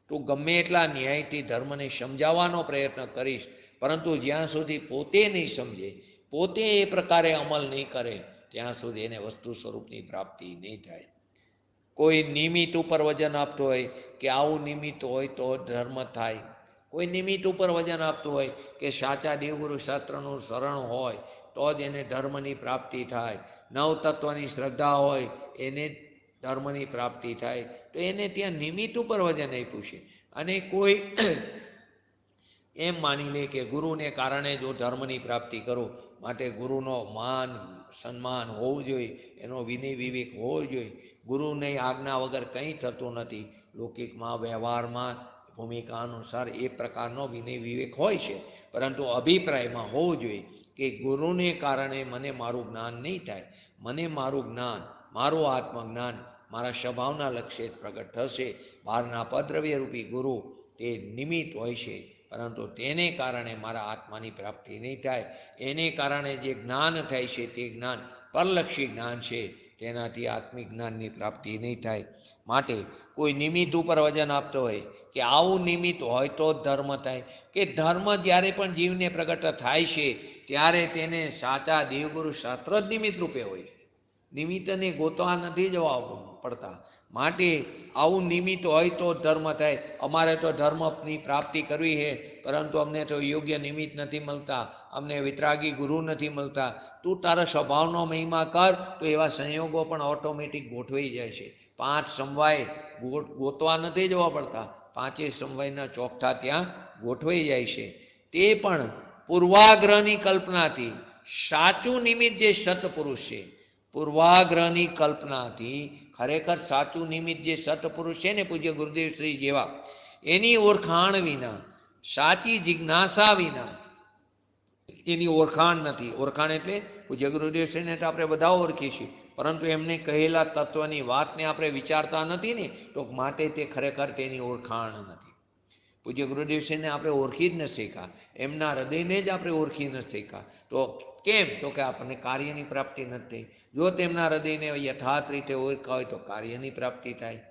તું ગમે એટલા ન્યાયથી ધર્મને સમજાવવાનો પ્રયત્ન કરીશ, પરંતુ જ્યાં સુધી પોતે નહીં સમજે, પોતે એ પ્રકારે અમલ નહીં કરે, ત્યાં સુધી એને વસ્તુ સ્વરૂપની પ્રાપ્તિ નહીં થાય. કોઈ નિમિત્ત ઉપર વજન આપતું હોય કે આવું નિમિત્ત હોય તો ધર્મ થાય, કોઈ નિમિત્ત ઉપર વજન આપતું હોય કે સાચા દેવગુરુ શાસ્ત્રનું શરણ હોય તો જ એને ધર્મની પ્રાપ્તિ થાય, નવ તત્વની શ્રદ્ધા હોય એને ધર્મની પ્રાપ્તિ થાય, તો એને ત્યાં નિમિત્ત ઉપર વજન આપ્યું છે. અને કોઈ એમ માની લે કે ગુરુને કારણે જો ધર્મની પ્રાપ્તિ કરો, માટે ગુરુનો માન સન્માન હોવું જોઈએ, એનો વિનય વિવેક હોવો જોઈએ. ગુરુની આજ્ઞા વગર કંઈ થતું નથી. લૌકિકમાં, વ્યવહારમાં, ભૂમિકા અનુસાર એ પ્રકારનો વિનય વિવેક હોય છે, પરંતુ અભિપ્રાયમાં હોવું જોઈએ કે ગુરુને કારણે મને મારું જ્ઞાન નહીં થાય, મને મારું જ્ઞાન, મારું આત્મજ્ઞાન મારા સ્વભાવના લક્ષ્ય પ્રગટ થશે. બહારના પદ્રવ્ય રૂપી ગુરુ તે નિમિત્ત હોય છે, પરંતુ તેને કારણે મારા આત્માની પ્રાપ્તિ નહીં થાય. એને કારણે જે જ્ઞાન થાય છે તે જ્ઞાન પરલક્ષી જ્ઞાન છે, તેનાથી આત્મિક જ્ઞાનની પ્રાપ્તિ નહીં થાય. માટે કોઈ નિમિત્ત ઉપર વજન આપતો હોય કે આવું નિમિત્ત હોય તો જ ધર્મ થાય, કે ધર્મ જ્યારે પણ જીવને પ્રગટ થાય છે ત્યારે તેને સાચા દેવગુરુ શાસ્ત્ર જ નિમિત્ત રૂપે હોય છે. નિમિત્તને ગોતવા નથી જવા પડતા. માટે આવું નિમિત્ત હોય તો ધર્મ થાય. અમારે તો ધર્મની પ્રાપ્તિ કરવી છે, પરંતુ અમને તો યોગ્ય નિમિત્ત નથી મળતા, અમને વિતરાગી ગુરુ નથી મળતા. તું તારા સ્વભાવનો મહિમા કર તો એવા સંયોગો પણ ઓટોમેટિક ગોઠવાઈ જાય છે. 5 સમવાય ગોતવા નથી જવા પડતા, 5 સમવાયના ચોકઠા ત્યાં ગોઠવાઈ જાય છે. તે પણ પૂર્વાગ્રહની કલ્પનાથી. સાચું નિમિત્ત જે સત્પુરુષ છે, પૂર્વાગ્રહની કલ્પનાથી ખરેખર સાચું નિમિત્ત જે સત્પુરુષ છે ને, પૂજ્ય ગુરુદેવ શ્રી જેવા, એની ઓળખાણ વિના, સાચી જિજ્ઞાસા વિના એની ઓળખાણ નથી. ઓળખાણ એટલે પૂજ્ય ગુરુદેવ શ્રીને તો આપણે બધા ઓળખીએ છીએ, પરંતુ એમને કહેલા તત્વની વાતને આપણે વિચારતા નથી ને, તો માટે તે ખરેખર તેની ઓળખાણ નથી. પૂજ્ય ગુરુદેવશ્રીને આપણે ઓળખી જ ન શીખા, એમના હૃદયને જ આપણે ઓળખી ન શીખા. તો કેમ? તો કે આપણને કાર્યની પ્રાપ્તિ નથી થઈ. જો તેમના હૃદયને યથાર્થ રીતે ઓળખા હોય તો કાર્યની પ્રાપ્તિ થાય.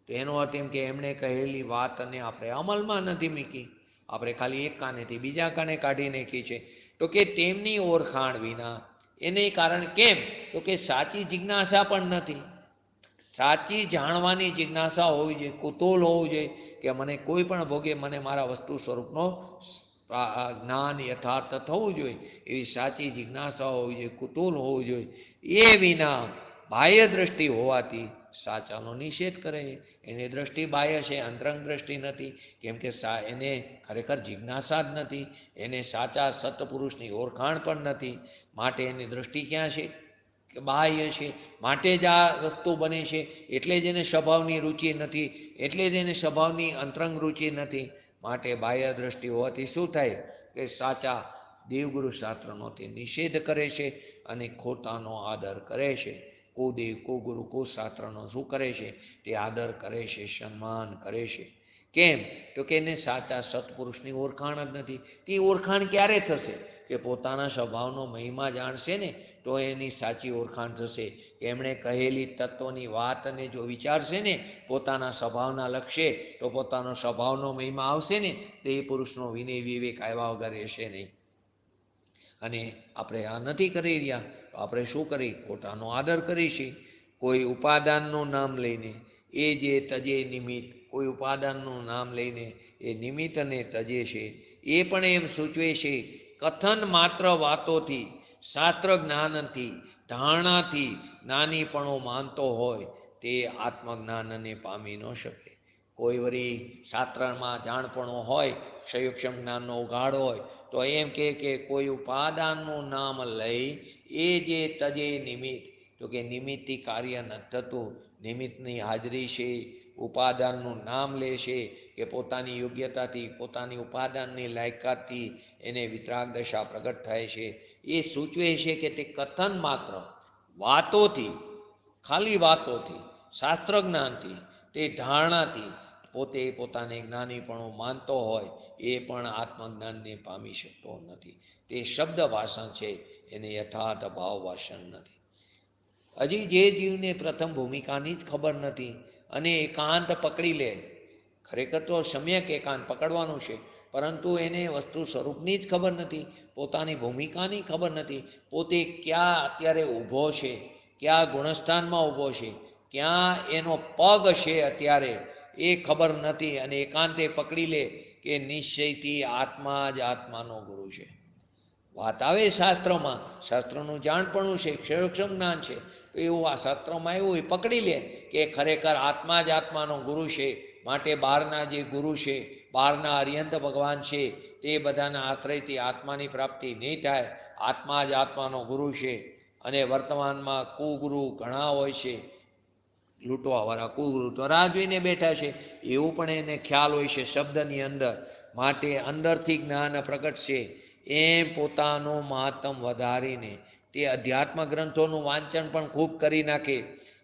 તો એનો અર્થ એમ કે એમણે કહેલી વાતને આપણે અમલમાં નથી મૂકી, આપણે ખાલી એક કાનેથી બીજા કાને કાઢી નાખી છે. તો કે તેમની ઓળખાણ વિના, એને કારણ કેમ? તો કે સાચી જિજ્ઞાસા પણ નથી. સાચી જાણવાની જિજ્ઞાસા હોવી જોઈએ, કુતૂહલ હોવું જોઈએ કે મને કોઈ પણ ભોગે મને મારા વસ્તુ સ્વરૂપનો જ્ઞાન યથાર્થ થવું જોઈએ, એવી સાચી જિજ્ઞાસા હોવી જોઈએ, કુતૂહલ હોવું જોઈએ. એ વિના બાહ્ય દ્રષ્ટિ હોવાથી સાચાનો નિષેધ કરે. એની દ્રષ્ટિ બાહ્ય છે, અંતરંગ દ્રષ્ટિ નથી, કેમ કે એને ખરેખર જિજ્ઞાસા જ નથી, એને સાચા સત્પુરુષની ઓળખાણ પણ નથી. માટે એની દ્રષ્ટિ ક્યાં છે? કે બાહ્ય છે. માટે જ આ વસ્તુ બને છે, એટલે જ એને સ્વભાવની રુચિ નથી, એટલે જ એને સ્વભાવની અંતરંગ રુચિ નથી. માટે બાહ્ય દ્રષ્ટિ હોવાથી શું થાય કે સાચા દેવગુરુ શાસ્ત્રનો તે નિષેધ કરે છે અને ખોટાનો આદર કરે છે. કુદેવ કુગુરુ કુશાસ્ત્રનો શું કરે છે? તે આદર કરે છે, સન્માન કરે છે. કેમ? તો કે એને સાચા સત્પુરુષની ઓળખાણ જ નથી. તે ઓળખાણ ક્યારે થશે? કે પોતાના સ્વભાવનો મહિમા જાણશે ને, તો એની સાચી ઓળખાણ થશે. કે એમણે કહેલી તત્વની વાતને જો વિચારશે ને પોતાના સ્વભાવના લક્ષ્ય, તો પોતાનો સ્વભાવનો મહિમા આવશે ને, તો એ પુરુષનો વિનય વિવેક આવ્યા વગર રહેશે નહીં. અને આપણે આ નથી કરી રહ્યા, તો આપણે શું કરી? ખોટાનો આદર કરીશું. કોઈ ઉપાદાનનું નામ લઈને એ જે તજે નિમિત્ત, કોઈ ઉપાદાનનું નામ લઈને એ નિમિત્તને તજે છે. એ પણ એમ સૂચવે છે કથન માત્ર વાતોથી, શાસ્ત્ર જ્ઞાનથી, ધારણાથી નાનીપણો માનતો હોય તે આત્મજ્ઞાનને પામી ન શકે. કોઈ વળી શાસ્ત્રમાં જાણપણો હોય, સંયુક્ષ્મ જ્ઞાનનો ઉઘાડ હોય, તો એમ કે કોઈ ઉપાદાનનું નામ લઈ એ જે તજે નિમિત્ત, તો કે નિમિત્તથી કાર્ય નથી થતું. નિમિત્તની હાજરી છે, ઉપાદાનનું નામ લે છે કે પોતાની યોગ્યતાથી, પોતાની ઉપાદાનની લાયકાતથી એને વિતરાગ દશા પ્રગટ થાય છે. એ સૂચવે છે કે તે કથન માત્ર વાતોથી, ખાલી વાતોથી, શાસ્ત્ર જ્ઞાનથી, તે ધારણાથી પોતે પોતાને જ્ઞાનીપણું માનતો હોય એ પણ આત્મજ્ઞાનને પામી શકતો નથી. તે શબ્દ ભાષણ છે, એને યથાર્થ ભાવ ભાષણ નથી. હજી જે જીવને પ્રથમ ભૂમિકાની જ ખબર નથી અને એકાંત પકડી લે, ખરેખર તો સમ્યક એકાંત પકડવાનું છે, પરંતુ એને વસ્તુ સ્વરૂપની જ ખબર નથી, પોતાની ભૂમિકાની ખબર નથી, પોતે ક્યાં અત્યારે ઊભો છે, ક્યાં ગુણસ્થાનમાં ઊભો છે, ક્યાં એનો પગ છે અત્યારે એ ખબર નથી. અને એકાંતે પકડી લે કે નિશ્ચયથી આત્મા જ આત્માનો ગુરુ છે. વાત આવે શાસ્ત્રમાં, શાસ્ત્રનું જાણપણું છે, ક્ષયોક્ષમ જ્ઞાન છે, તો એવું આ શાસ્ત્રમાં એવું એ પકડી લે કે ખરેખર આત્મા જ આત્માનો ગુરુ છે. માટે બહારના જે ગુરુ છે, બહારના અર્યંત ભગવાન છે, તે બધાના આશ્રયથી આત્માની પ્રાપ્તિ નહીં થાય. આત્મા જ આત્માનો ગુરુ છે. અને વર્તમાનમાં કુગુરુ ઘણા હોય છે, લૂંટવાવાળા કુગુરુ તો રાહ જોઈને બેઠા છે, એવું પણ એને ખ્યાલ હોય છે શબ્દની અંદર. માટે અંદરથી જ્ઞાન પ્રગટશે એમ પોતાનું મહાત્મ વધારીને તે અધ્યાત્મ ગ્રંથોનું વાંચન પણ ખૂબ કરી નાખે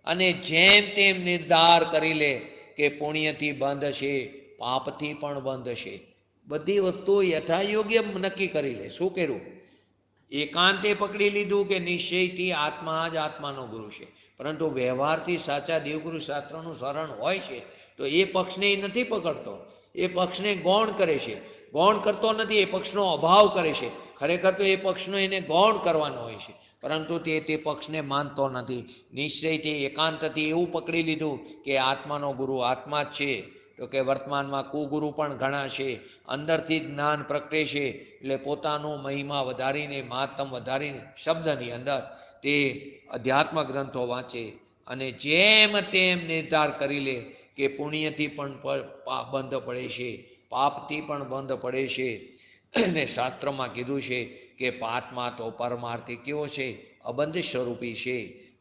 અને જેમ તેમ નિર્ધાર કરી લે કે પુણ્યથી બંધ છે, પાપથી પણ બંધ છે. બધી વસ્તુ યથાયોગ્ય નક્કી કરી લે. શું કર્યું? એકાંતે પકડી લીધું કે નિશ્ચયથી આત્મા જ આત્માનો ગુરુ છે. પરંતુ વ્યવહારથી સાચા દેવગુરુ શાસ્ત્રનું શરણ હોય છે તો એ પક્ષને એ નથી પકડતો, એ પક્ષને ગૌણ કરે છે. ગૌણ કરતો નથી, એ પક્ષનો અભાવ કરે છે. ખરેખર તો એ પક્ષનો એને ગૌણ કરવાનો હોય છે. પરંતુ તે પક્ષને માનતો નથી. નિશ્ચયથી એકાંતથી એવું પકડી લીધું કે આત્માનો ગુરુ આત્મા જ છે. તો કે વર્તમાનમાં કુગુરુ પણ ઘણા છે. અંદરથી જ્ઞાન પ્રગટે છે એટલે પોતાનું મહિમા વધારીને મહાત્મ વધારીને શબ્દની અંદર તે અધ્યાત્મ ગ્રંથો વાંચે અને જેમ તેમ નિર્ધાર કરી લે કે પુણ્યથી પણ બંધ પડે છે, પાપથી પણ બંધ પડે છે. અને શાસ્ત્રમાં કીધું છે કે આત્મા તો પરમાર્થી કેવો છે? અબંધ સ્વરૂપી છે.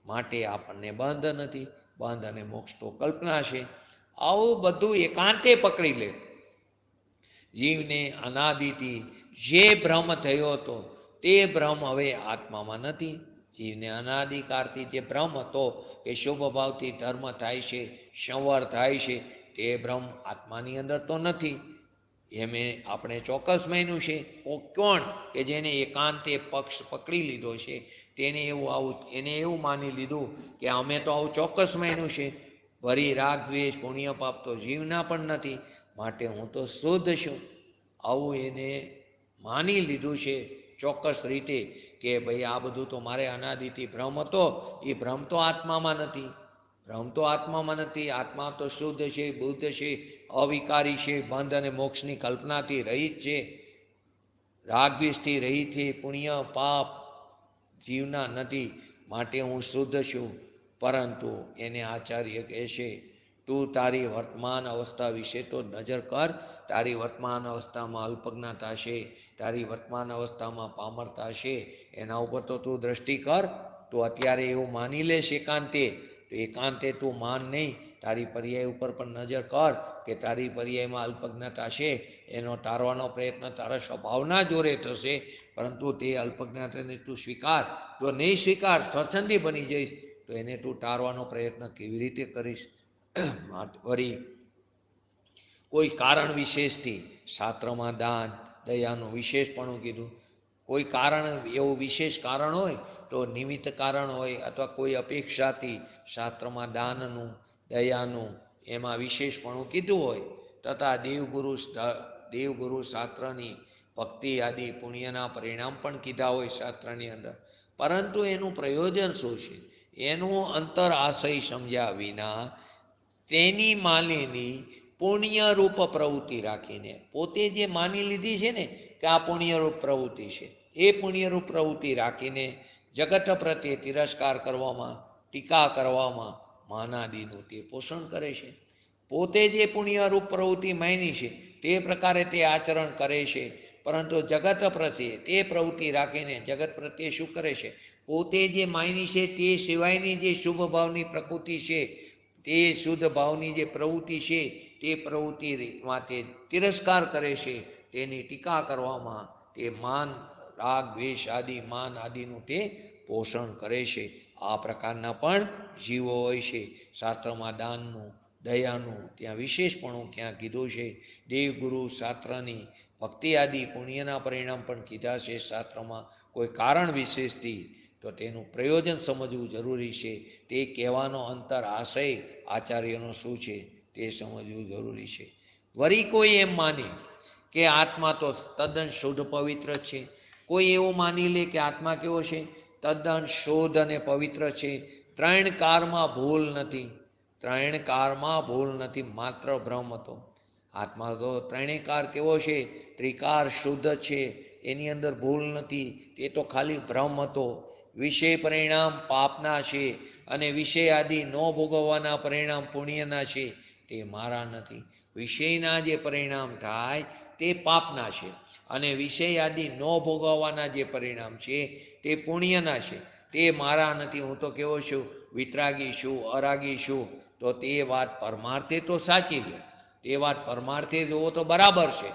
માટે આપણને બંધ નથી. બંધ અને મોક્ષ તો કલ્પના છે. આવું બધું એકાંતે પકડી લે. જીવને અનાદિથી જે ભ્રમ થયો હતો તે ભ્રમ હવે આત્મામાં નથી. જીવને અનાદિકાળથી જે ભ્રમ હતો કે શુભ ભાવથી ધર્મ થાય છે, સંવર થાય છે, તે ભ્રમ આત્માની અંદર તો નથી. એમે આપણે ચોક્કસ માન્યું છે. કોણ કે જેને એકાંતે પક્ષ પકડી લીધો છે તેને એને એવું માની લીધું કે અમે તો આવું ચોક્કસ માન્યું છે. વરી રાગ દ્વેષ પુણ્ય પાપ તો જીવના પણ નથી, માટે હું તો શુદ્ધ છું. આવું એને માની લીધું છે ચોક્કસ રીતે કે ભાઈ આ બધું તો મારે અનાદિથી ભ્રમ હતો, એ ભ્રમ તો આત્મામાં નથી. ભ્રમ તો આત્મામાં નથી. આત્મા તો શુદ્ધ છે, બુદ્ધ છે, અવિકારી છે, બંધ અને મોક્ષની કલ્પનાથી રહિત છે, રાગદ્વેષથી રહિત છે, પુણ્ય પાપ જીવના નથી. માટે હું શુદ્ધ છું. પરંતુ એને આચાર્ય કહે છે તું તારી વર્તમાન અવસ્થા વિશે તો નજર કર. તારી વર્તમાન અવસ્થામાં અલ્પજ્ઞતા છે, તારી વર્તમાન અવસ્થામાં પામરતા છે, એના ઉપર તો તું દ્રષ્ટિ કર. તું અત્યારે એવું માની લેશ એકાંતે, તો એકાંતે તું માન નહીં. તારી પર્યાય ઉપર પણ નજર કર કે તારી પર્યાયમાં અલ્પજ્ઞતા છે. એનો ટાળવાનો પ્રયત્ન તારા સ્વભાવના જોરે થશે, પરંતુ તે અલ્પજ્ઞતાને તું સ્વીકાર. જો નહીં સ્વીકાર, સ્વચ્છંદી બની જઈશ, તો એને તું ટાળવાનો પ્રયત્ન કેવી રીતે કરીશ? વળી કોઈ કારણ વિશેષથી શાસ્ત્રમાં દાન દયાનું વિશેષપણું કીધું. કોઈ કારણ એવું વિશેષ કારણ હોય તો નિમિત્ત કારણ હોય અથવા કોઈ અપેક્ષાથી શાસ્ત્રમાં દાનનું દયાનું એમાં વિશેષપણું કીધું હોય, તથા દેવગુરુ શાસ્ત્રની ભક્તિ આદિ પુણ્યના પરિણામ પણ કીધા હોય શાસ્ત્રની અંદર. પરંતુ એનું પ્રયોજન શું છે? એનું અંતર આશય સમજ્યા વિના તેની માલિની પુણ્યરૂપ પ્રવૃત્તિ રાખીને, પોતે જે માની લીધી છે ને કે આ પુણ્યરૂપ પ્રવૃત્તિ છે, એ પુણ્યરૂપ પ્રવૃત્તિ રાખીને જગત પ્રત્યે તિરસ્કાર કરવામાં, ટીકા કરવામાં માનાદિનું તે પોષણ કરે છે. પોતે જે પુણ્યરૂપ પ્રવૃત્તિ માની છે તે પ્રકારે તે આચરણ કરે છે. પરંતુ જગત પ્રત્યે તે પ્રવૃત્તિ રાખીને જગત પ્રત્યે શું કરે છે? પોતે જે માની છે તે સિવાયની જે શુભ ભાવની પ્રકૃતિ છે, તે શુદ્ધ ભાવની જે પ્રવૃત્તિ છે તે પ્રવૃત્તિમાં તે તિરસ્કાર કરે છે. તેની ટીકા કરવામાં તે માન રાગ દ્વેષ આદિ માન આદિનું તે પોષણ કરે છે. આ પ્રકારના પણ જીવો હોય છે. શાસ્ત્રમાં દાનનું દયાનું ત્યાં વિશેષપણું ક્યાં કીધું છે. દેવગુરુ શાસ્ત્રની ભક્તિ આદિ પુણ્યના પરિણામ પણ કીધા છે શાસ્ત્રમાં. કોઈ કારણ વિશેષથી તો તેનું પ્રયોજન સમજવું જરૂરી છે. તે કહેવાનો અંતર આશય આચાર્યનો શું છે તે સમજવું જરૂરી છે. વળી કોઈ એમ માને કે આત્મા તો તદ્દન શુદ્ધ પવિત્ર છે. કોઈ એવું માની લે કે આત્મા કેવો છે? તદ્દન શુદ્ધ અને પવિત્ર છે. ત્રણ કારમાં ભૂલ નથી. ત્રણ કારમાં ભૂલ નથી, માત્ર ભ્રમ હતો. આત્મા તો ત્રણેય કાર કેવો છે? ત્રિકાર શુદ્ધ છે, એની અંદર ભૂલ નથી. તે તો ખાલી ભ્રમ હતો. વિષય પરિણામ પાપના છે અને વિષય આદિ ન ભોગવવાના પરિણામ પુણ્યના છે, તે મારા નથી. વિષયના જે પરિણામ થાય તે પાપના છે અને વિષય આદિ ન ભોગવવાના જે પરિણામ છે તે પુણ્યના છે, તે મારા નથી. હું તો કેવો છું? વિતરાગી છું, અરાગી છું. તો તે વાત પરમાર્થે તો સાચી છે. તે વાત પરમાર્થે જુઓ તો બરાબર છે.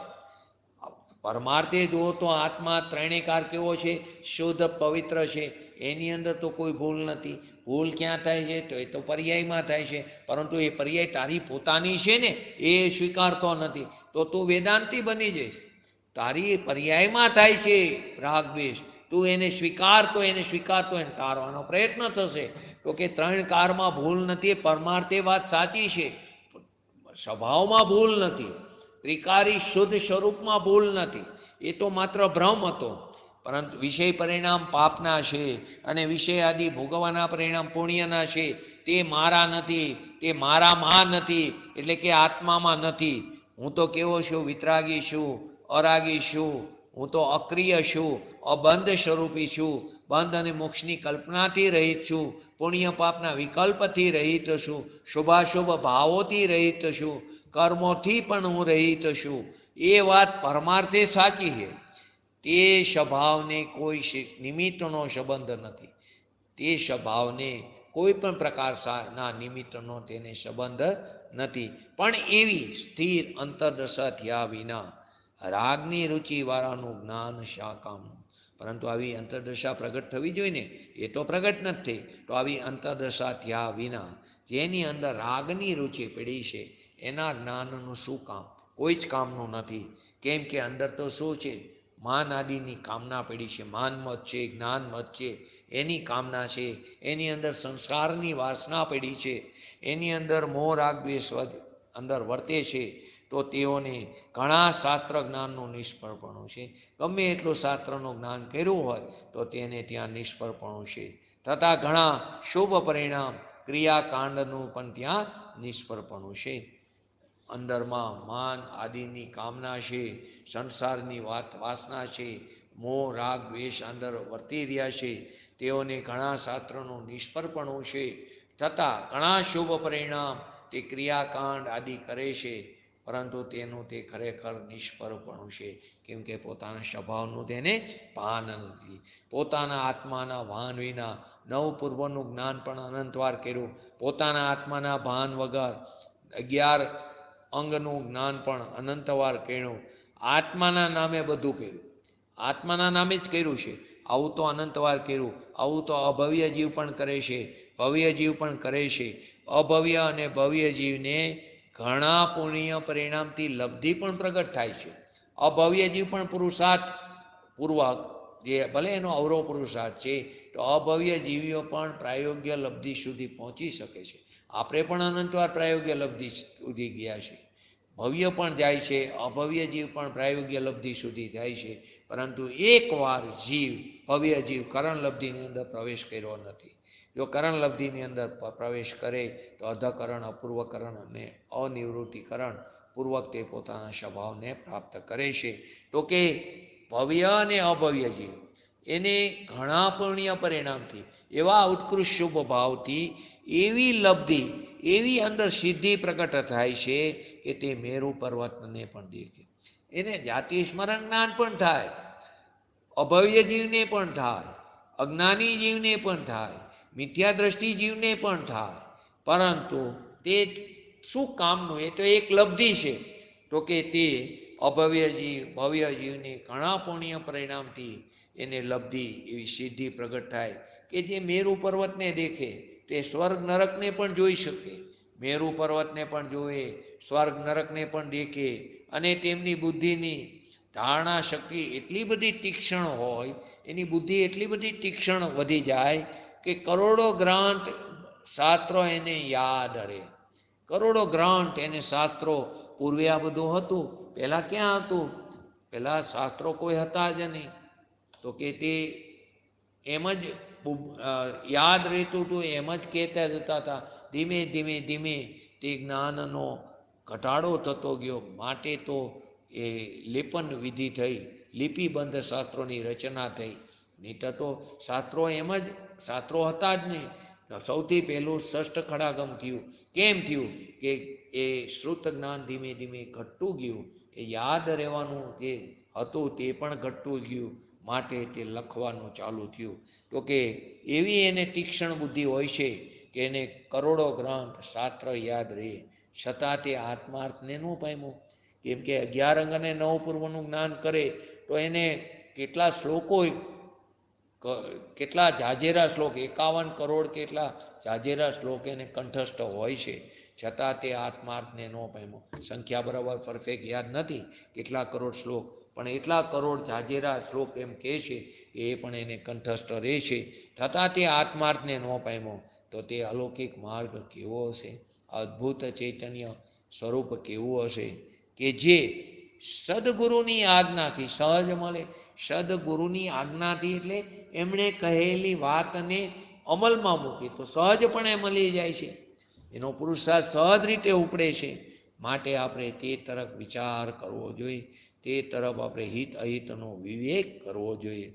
પરમાર્થે જુઓ તો આત્મા ત્રણેયકાર કેવો છે? શુદ્ધ પવિત્ર છે. એની અંદર તો કોઈ ભૂલ નથી. ભૂલ ક્યાં થાય છે? તો એ તો પર્યાયમાં થાય છે. પરંતુ એ પર્યાય તારી પોતાની છે ને, એ સ્વીકારતો નથી. તો તું વેદાંતી બની જઈશ. તારી પર્યાયમાં થાય છે રાગ દ્વેષ, તું એને સ્વીકારતો એને ટાળવાનો પ્રયત્ન થશે. તો કે ત્રણ કારમાં ભૂલ નથી, પરમાર્થે વાત સાચી છે. સ્વભાવમાં ભૂલ નથી, ત્રિકારી શુદ્ધ સ્વરૂપમાં ભૂલ નથી. એ તો માત્ર ભ્રમ હતો. પરંતુ વિષય પરિણામ પાપના છે અને વિષય આદિ ભોગવવાના પરિણામ પુણ્યના છે. તે મારા નથી, તે મારામાં નથી, એટલે કે આત્મામાં નથી. હું તો કેવો છું? વિતરાગી છું, અરાગી છું, હું તો અક્રિય છું, અબંધ સ્વરૂપી છું, બંધ અને મોક્ષની કલ્પનાથી રહિત છું, પુણ્ય પાપના વિકલ્પથી રહિત છું, શુભાશુભ ભાવોથી રહિત છું, કર્મોથી પણ હું રહિત છું. એ વાત પરમાર્થે સાચી છે. તે સ્વભાવને કોઈ નિમિત્તનો સંબંધ નથી. તે સ્વભાવને કોઈ પણ પ્રકારના નિમિત્તનો તેને સંબંધ નથી. પણ એવી સ્થિર અંતરદશા થયા વિના રાગની રુચિવાળાનું જ્ઞાન શા કામનું? પરંતુ આવી અંતરદશા પ્રગટ થવી જોઈએ ને, એ તો પ્રગટ નથી થઈ. તો આવી અંતરદશા થયા વિના જેની અંદર રાગની રુચિ પડી છે એના જ્ઞાનનું શું કામ? કોઈ જ કામનું નથી. કેમ કે અંદર તો શું છે? માન આદિની કામના પડી છે. માનમત છે, જ્ઞાનમત છે, એની કામના છે. એની અંદર સંસ્કારની વાસના પડી છે. એની અંદર મોહ રાગ દ્વેષ અંદર વર્તે છે. તો તેઓને ઘણા શાસ્ત્ર જ્ઞાનનું નિષ્ફળપણું છે. ગમે એટલું શાસ્ત્રનું જ્ઞાન કર્યું હોય તો તેને ત્યાં નિષ્ફળપણું છે. તથા ઘણા શુભ પરિણામ ક્રિયાકાંડનું પણ ત્યાં નિષ્ફળપણું છે. અંદરમાં માન આદિની કામના છે, સંસારની વાસના છે, મોહ રાગ દ્વેષ અંદર વર્તી રહ્યા છે. તેઓને ઘણા શાસ્ત્રનું નિષ્ફળપણું છે. તથા ઘણા શુભ પરિણામ તે ક્રિયાકાંડ આદિ કરે છે, પરંતુ તેનું તે ખરેખર નિષ્ફળપણું છે. કેમ કે પોતાના સ્વભાવનું તેને ભાન નથી. પોતાના આત્માના ભાન વિના નવપૂર્વનું જ્ઞાન પણ અનંતવાર કર્યું. પોતાના આત્માના ભાન વગર 11 અંગનું જ્ઞાન પણ અનંતવાર કર્યું. આત્માના નામે બધું કર્યું. આત્માના નામે જ કર્યું છે. આવું તો અનંતવાર કર્યું. આવું તો અભવ્ય જીવ પણ કરે છે, ભવ્ય જીવ પણ કરે છે. અભવ્ય અને ભવ્ય જીવને ઘણા પુણ્ય પરિણામથી લબ્ધિ પણ પ્રગટ થાય છે. અભવ્ય જીવ પણ પુરુષાર્થ પૂર્વક, જે ભલે એનો અવરો પુરુષાર્થ છે, તો અભવ્ય જીવીઓ પણ પ્રાયોગ્ય લબ્ધિ સુધી પહોંચી શકે છે. આપણે પણ અનંતવાર પ્રાયોગ્ય લબ્ધિ સુધી ગયા છે. ભવ્ય પણ જાય છે, અભવ્ય જીવ પણ પ્રાયોગ્ય લબ્ધિ સુધી જાય છે. પરંતુ એકવાર જીવ, ભવ્ય જીવ કરણ લબ્ધિની અંદર પ્રવેશ કર્યો નથી. જો કરણ લબ્ધિની અંદર પ્રવેશ કરે તો અધકરણ, અપૂર્વકરણ અને અનિવૃત્તિકરણ પૂર્વક તે પોતાના સ્વભાવને પ્રાપ્ત કરે છે. તો કે ભવ્ય અને અભવ્ય જીવ એને ઘણા પુણ્ય પરિણામથી, એવા ઉત્કૃષ્ટ શુભ ભાવથી એવી લબ્ધિ, એવી અંદર સિદ્ધિ પ્રગટ થાય છે કે તે મેરુ પર્વતને પણ દેખે. એને જાતિ સ્મરણ જ્ઞાન પણ થાય, અભવ્ય જીવને પણ થાય, અજ્ઞાની જીવને પણ થાય, મિથ્યા દ્રષ્ટિ જીવને પણ થાય. પરંતુ તે શું કામનું? એ તો એક લબ્ધિ છે. તો કે તે અભવ્ય જીવ ભવ્ય જીવને ઘણા પુણ્ય પરિણામથી એને લબ્ધિ, એવી સિદ્ધિ પ્રગટ થાય કે જે મેરુ પર્વતને દેખે, તે સ્વર્ગ નરકને પણ જોઈ શકે. મેરુ પર્વતને પણ જોવે, સ્વર્ગ નરકને પણ દેખે. અને તેમની બુદ્ધિની ધારણા શક્તિ એટલી બધી તીક્ષ્ણ હોય, એની બુદ્ધિ એટલી બધી તીક્ષ્ણ વધી જાય કે કરોડો ગ્રંથ શાસ્ત્રો એને યાદ રહે. કરોડો ગ્રંથ એને શાસ્ત્રો, પૂર્વે આ બધું હતું, પહેલાં ક્યાં હતું? પહેલાં શાસ્ત્રો કોઈ હતા જ નહીં. તો કે તે એમ જ યાદ રહેતું હતું, એમ જ કહેતા જતા હતા. ધીમે ધીમે ધીમે તે જ્ઞાનનો ઘટાડો થતો ગયો. માટે તો એ લેપન વિધિ થઈ, લિપિબંધ શાસ્ત્રોની રચના થઈ. નહીં તો શાસ્ત્રો એમ જ, શાસ્ત્રો હતા જ નહીં. સૌથી પહેલું ષષ્ઠ ખડાગમ થયું. કેમ થયું? કે એ શ્રુત જ્ઞાન ધીમે ધીમે ઘટતું ગયું. એ યાદ રહેવાનું જે હતું તે પણ ઘટતું ગયું. માટે તે લખવાનું ચાલુ થયું. તો કે એવી એને તીક્ષ્ણ બુદ્ધિ હોય છે કે એને કરોડો ગ્રંથ શાસ્ત્ર યાદ રહે, છતાં તે આત્માર્થને ન પામ્યું. કેમ કે 11 અંગ અને 9 પૂર્વનું જ્ઞાન કરે તો એને કેટલા શ્લોકો, કેટલા જાજેરા શ્લોક, 51 કરોડ કેટલા જાજેરા શ્લોક એને કંઠસ્થ હોય છે, છતાં તે આત્માર્થને ન પામ્યો. સંખ્યા બરાબર પરફેક્ટ યાદ નથી કેટલા કરોડ શ્લોક, પણ એટલા કરોડ જાજેરા શ્લોક એમ કહે છે કે એ પણ એને કંઠસ્થ રહે છે, છતાં તે આત્માર્થને ન પામ્યો. તો તે અલૌકિક માર્ગ કેવો હશે? અદ્ભુત ચૈતન્ય સ્વરૂપ કેવું હશે કે જે સદગુરુની આજ્ઞાથી સહજ મળે? સદગુરુની આજ્ઞાથી એટલે એમણે કહેલી વાતને અમલમાં મૂકી તો સહજપણે મળી જાય છે, એનો પુરુષાર્થ સહજ રીતે ઉપડે છે. માટે આપણે તે તરફ વિચાર કરવો જોઈએ, તે તરફ આપણે હિત અહિતનો વિવેક કરવો જોઈએ.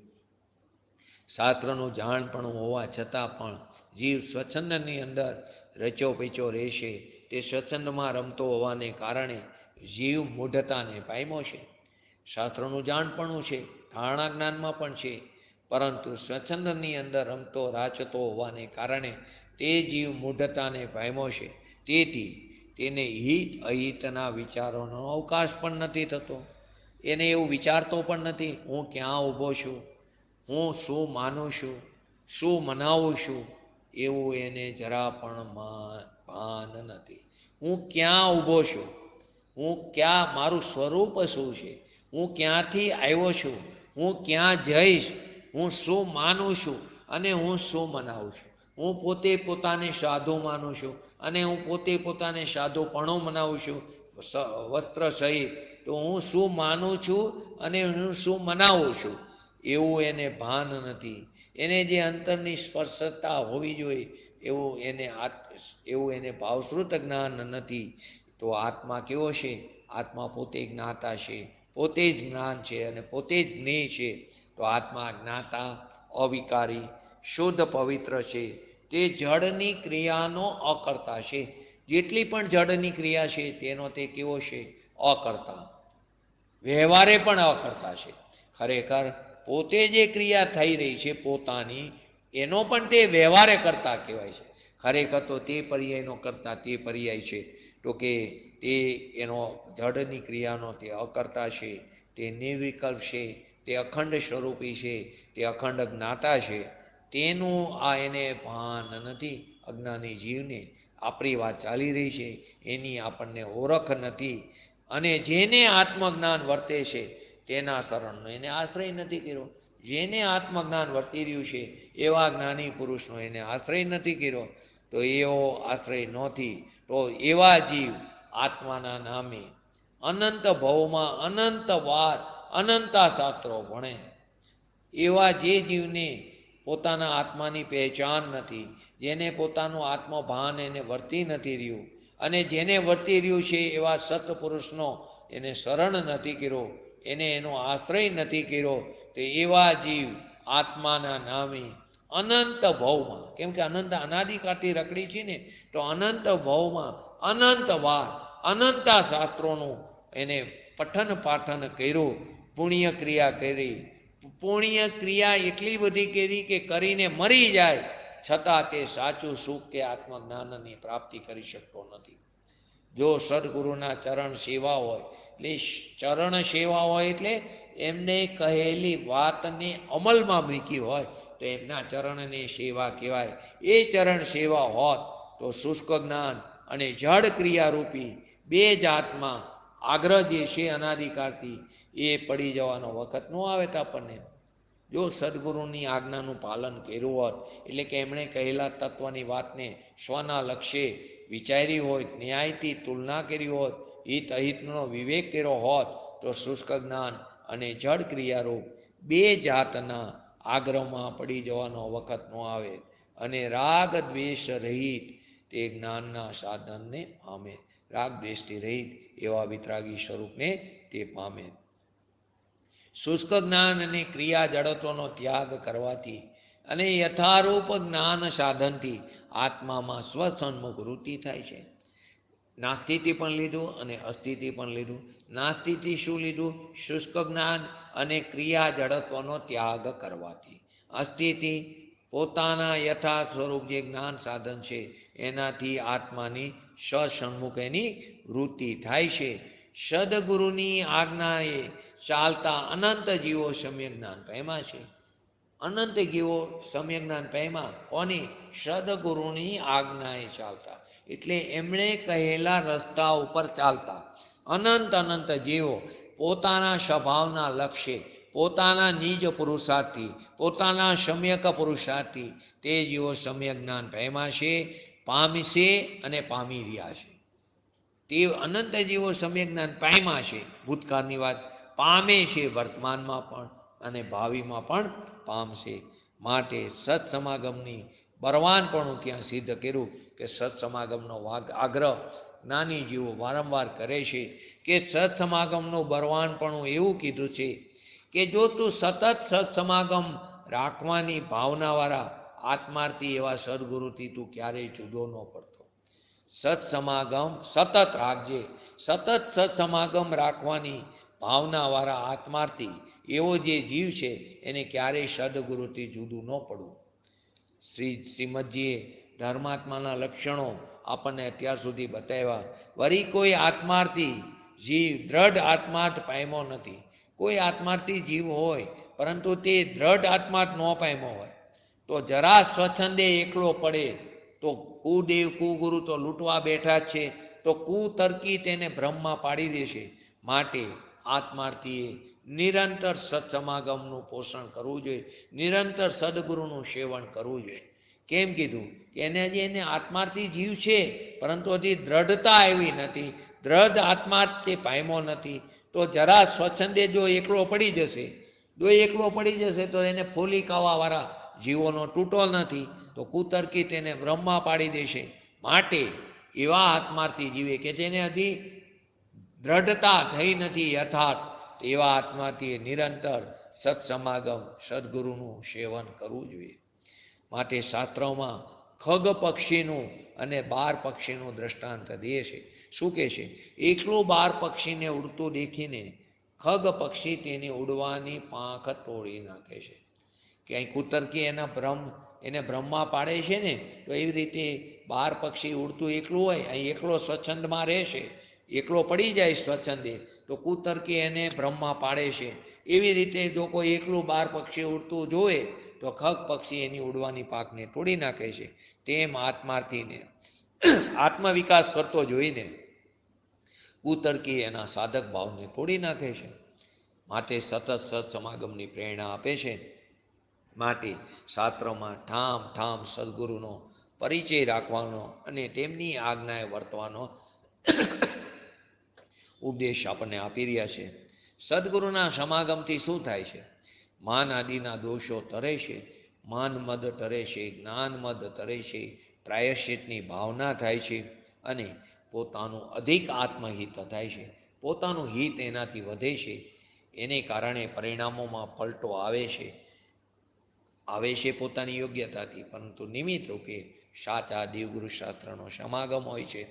શાસ્ત્રનું જાણપણું હોવા છતાં પણ જીવ સ્વચ્છંદની અંદર રચો પેચો રહેશે. તે સ્વચ્છંદમાં રમતો હોવાને કારણે જીવ મૂઢતાને પામ્યો છે. શાસ્ત્રનું જાણપણું છે, ધારણા જ્ઞાનમાં પણ છે, પરંતુ સ્વચ્છંદની અંદર રમતો રાચતો હોવાને કારણે તે જીવ મૂઢતાને પામ્યો છે. તેથી તેને હિત અહિતના વિચારોનો અવકાશ પણ નથી થતો. એને એવું વિચારતો પણ નથી હું ક્યાં ઊભો છું, હું શું માનું છું, શું મનાવું છું, એવું એને જરા પણ ભાન નથી. હું ક્યાં ઊભો છું, હું ક્યાં, મારું સ્વરૂપ શું છે, હું ક્યાંથી આવ્યો છું, હું ક્યાં જઈશ, હું શું માનું છું અને હું શું મનાવું છું. હું પોતે પોતાને સાધુ માનું છું અને હું પોતે પોતાને સાધુપણું મનાવું છું વસ્ત્ર સહિત. તો હું શું માનું છું અને હું શું મનાવું છું એવું એને ભાન નથી. એને જે અંતરની સ્પર્શતા હોવી જોઈએ એવું એને ભાવશ્રુત જ્ઞાન નથી. તો આત્મા કેવો છે? આત્મા પોતે જ્ઞાતા છે, પોતે જ જ્ઞાન છે અને પોતે જ જ્ઞેય છે. તો આત્મા જ્ઞાતા, અવિકારી, શુદ્ધ, પવિત્ર છે. તે જળની ક્રિયાનો અકર્તા છે. જેટલી પણ જળની ક્રિયા છે તેનો તે કેવો છે? અકર્તા. વ્યવહારે પણ અકર્તા છે. ખરેખર પોતે જે ક્રિયા થઈ રહી છે પોતાની, એનો પણ તે વ્યવહારે કરતા કહેવાય છે. ખરેખર તો તે પર્યાયનો કરતા તે પર્યાય છે. તો કે તે એનો જળની ક્રિયાનો તે અકર્તા છે, તે નિર્વિકલ્પ છે, તે અખંડ સ્વરૂપી છે, તે અખંડ જ્ઞાતા છે. તેનું આ એને ભાન નથી. અજ્ઞાની જીવને આપણી વાત ચાલી રહી છે એની આપણને ઓળખ નથી. અને જેને આત્મજ્ઞાન વર્તે છે તેના શરણનો એને આશ્રય નથી કર્યો. જેને આત્મજ્ઞાન વર્તી રહ્યું છે એવા જ્ઞાની પુરુષનો એને આશ્રય નથી કર્યો. તો એવો આશ્રય નથી. તો એવા જીવ આત્માના નામે અનંત ભવમાં અનંત વાર અનંતા શાસ્ત્રો ભણે. એવા જે જીવને પોતાના આત્માની પહેચાન નથી, જેને પોતાનું આત્મભાન એને વર્તી નથી રહ્યું, અને જેને વર્તી રહ્યું છે એવા સત્પુરુષનો એને શરણ નથી કર્યો, એને એનો આશ્રય નથી કર્યો. તો એવા જીવ આત્માના નામે અનંત ભવમાં, કેમ કે અનંત અનાદિકાળથી રખડી છે ને, તો અનંત ભવમાં અનંત વાર અનંતા શાસ્ત્રોનું એને પઠન પાઠન કર્યું, પુણ્ય ક્રિયા કરી. પુણ્ય ક્રિયા એટલી બધી કરી કે કરીને મરી જાય છતાં તે સાચું સુખ કે આત્મજ્ઞાનની પ્રાપ્તિ કરી શકતો નથી. જો સદગુરુના ચરણ સેવા હોય, એટલે ચરણ સેવા હોય એટલે એમને કહેલી વાતને અમલમાં મૂકી હોય તો એમના ચરણની સેવા કહેવાય. એ ચરણ સેવા હોત તો શુષ્ક જ્ઞાન અને જળ ક્રિયારૂપી બે જાતમાં આગ્રહ જે છે અનાદિકાળથી એ પડી જવાનો વખત ન આવે તો આપણને. જો સદગુરુની આજ્ઞાનું પાલન કર્યું હોત, એટલે કે એમણે કહેલા તત્વની વાતને સ્વના લક્ષ્યે વિચારી હોય, ન્યાયથી તુલના કરી હોત, હિત અહિતનો વિવેક કર્યો હોત, તો શુષ્ક જ્ઞાન અને જળ ક્રિયારૂપ બે જાતના આગ્રહમાં પડી જવાનો વખત ન આવે અને રાગ દ્વેષ રહિત તે જ્ઞાનના સાધનને પામે. રાગ દ્વેષથી રહિત એવા વિતરાગી સ્વરૂપને તે પામે. શુષ્ક જ્ઞાન અને ક્રિયા જડત્વનો ત્યાગ કરવાથી અને યથારૂપ જ્ઞાન સાધનથી આત્મામાં સ્વસન્મુખ વૃત્તિ થાય છે. નાસ્તિથી પણ લીધું અને અસ્થિથી પણ લીધું. નાસ્તિથી શું લીધું? શુષ્ક જ્ઞાન અને ક્રિયા જડત્વનો ત્યાગ કરવાથી. અસ્થિથી પોતાના યથા સ્વરૂપ જે જ્ઞાન સાધન છે એનાથી આત્માની સ્વસન્મુખ એની વૃત્તિ થાય છે. સદગુરુની આજ્ઞાએ ચાલતા અનંત જીવો સમ્યક જ્ઞાન પામ્યા છે. અનંત જીવો સમ્યક જ્ઞાન પામ્યા કોની? સદગુરુની આજ્ઞાએ ચાલતા, એટલે એમણે કહેલા રસ્તા ઉપર ચાલતા અનંત જીવો પોતાના સ્વભાવના લક્ષ્ય, પોતાના નિજ પુરુષાર્થથી, પોતાના સમ્યક પુરુષાર્થથી તે જીવો સમ્યક જ્ઞાન પામ્યા છે, પામશે અને પામી રહ્યા છે. તે અનંત જીવો સમ્યક જ્ઞાન પામ્યા છે. ભૂતકાળની વાત પામે છે વર્તમાનમાં પણ અને ભાવિમાં પણ પામશે. માટે સત્સમાગમની બરવાનપણું ત્યાં સિદ્ધ કર્યું કે સત્સમાગમનો આગ્રહ જ્ઞાની જીવો વારંવાર કરે છે કે સત્સમાગમનું બરવાનપણું એવું કીધું છે કે જો તું સતત સત્સમાગમ રાખવાની ભાવનાવાળા આત્માર્થી એવા સદગુરુથી તું ક્યારેય જુદો ન પડતો. સત્સમાગમ સતત રાખજે. સતત સત્સમાગમ રાખવાની ભાવનાવાળા આત્માર્થી એવો જે જીવ છે એને ક્યારેય સદગુરુથી જુદું ન પડવું. શ્રીમદજીએ ધર્માત્માના લક્ષણો આપણને અત્યાર સુધી બતાવ્યા. વળી કોઈ આત્માર્થી જીવ દ્રઢ આત્માર્થ પામ્યો નથી. કોઈ આત્માર્થી જીવ હોય પરંતુ તે દ્રઢ આત્માર્થ ન પામ્યો હોય તો જરા સ્વચ્છંદે એકલો પડે તો કુદેવ કુગુરુ તો લૂંટવા બેઠા છે, તો કુતર્કી તેને બ્રહ્મમાં પાડી દેશે. માટે આત્માર્થીએ નિરંતર સત્સમાગમનું પોષણ કરવું જોઈએ, નિરંતર સદગુરુનું સેવન કરવું જોઈએ. કેમ કીધું કે એને આત્માર્થી જીવ છે પરંતુ હજી દ્રઢતા આવી નથી, દ્રઢ આત્માર્થ તે પામ્યો નથી. તો જરા સ્વચ્છંદે જો એકલો પડી જશે તો એને ફોલી કાવાવાળા જીવોનો તૂટો નથી, તો કુતર્કી તેને બ્રહ્મા પાડી દેશે. માટે એવા આત્માર્થી જીવે કે જેને હજી દ્રઢતા થઈ નથી યથાર્થ, એવા આત્માર્થીએ નિરંતર સત્સમાગમ સદગુરુનું સેવન કરવું જોઈએ. માટે શાસ્ત્રોમાં ખગ પક્ષીનું અને બાર પક્ષીનું દ્રષ્ટાંત દે છે. શું કહે છે? એકલું બાર પક્ષીને ઉડતું દેખીને ખગ પક્ષી તેની ઉડવાની પાંખ તોડી નાખે છે. કે અહીં કુતર્કી એને બ્રહ્મા પાડે છે ને, તો એવી રીતે બાર પક્ષી ઉડતું એકલું હોય, અહીં એકલો સ્વચ્છંદમાં રહેશે, એકલો પડી જાય સ્વચ્છંદે તો કુતર્કી એને બ્રહ્મા પાડે છે. એવી રીતે જો કોઈ એકલું બાર પક્ષી ઉડતું જોવે તો ખગ પક્ષી એની ઉડવાની પાંખને તોડી નાખે છે. તેમ આત્માર્થીને આત્મવિકાસ કરતો જોઈને કુતર્કી એના સાધક ભાવને તોડી નાખે છે. માટે સતત સત્સમાગમની પ્રેરણા આપે છે. માટે શાસ્ત્રોમાં ઠામ ઠામ સદગુરુનો પરિચય રાખવાનો અને તેમની આજ્ઞાએ વર્તવાનો ઉપદેશ આપણને આપી રહ્યા છે. સદગુરુના સમાગમથી શું થાય છે? માન આદિના દોષો તરે છે, માન મદ તરે છે, જ્ઞાન મદ તરે છે, પ્રાયશ્ચિતની ભાવના થાય છે અને પોતાનું અધિક આત્મહિત થાય છે. પોતાનું હિત એનાથી વધે છે. એને કારણે પરિણામોમાં પલટો આવે છે પોતાની યોગ્યતાથી, પરંતુ નિમિત્ત રૂપે સાચા દેવગુરુ શાસ્ત્રનો સમાગમ હોય છે.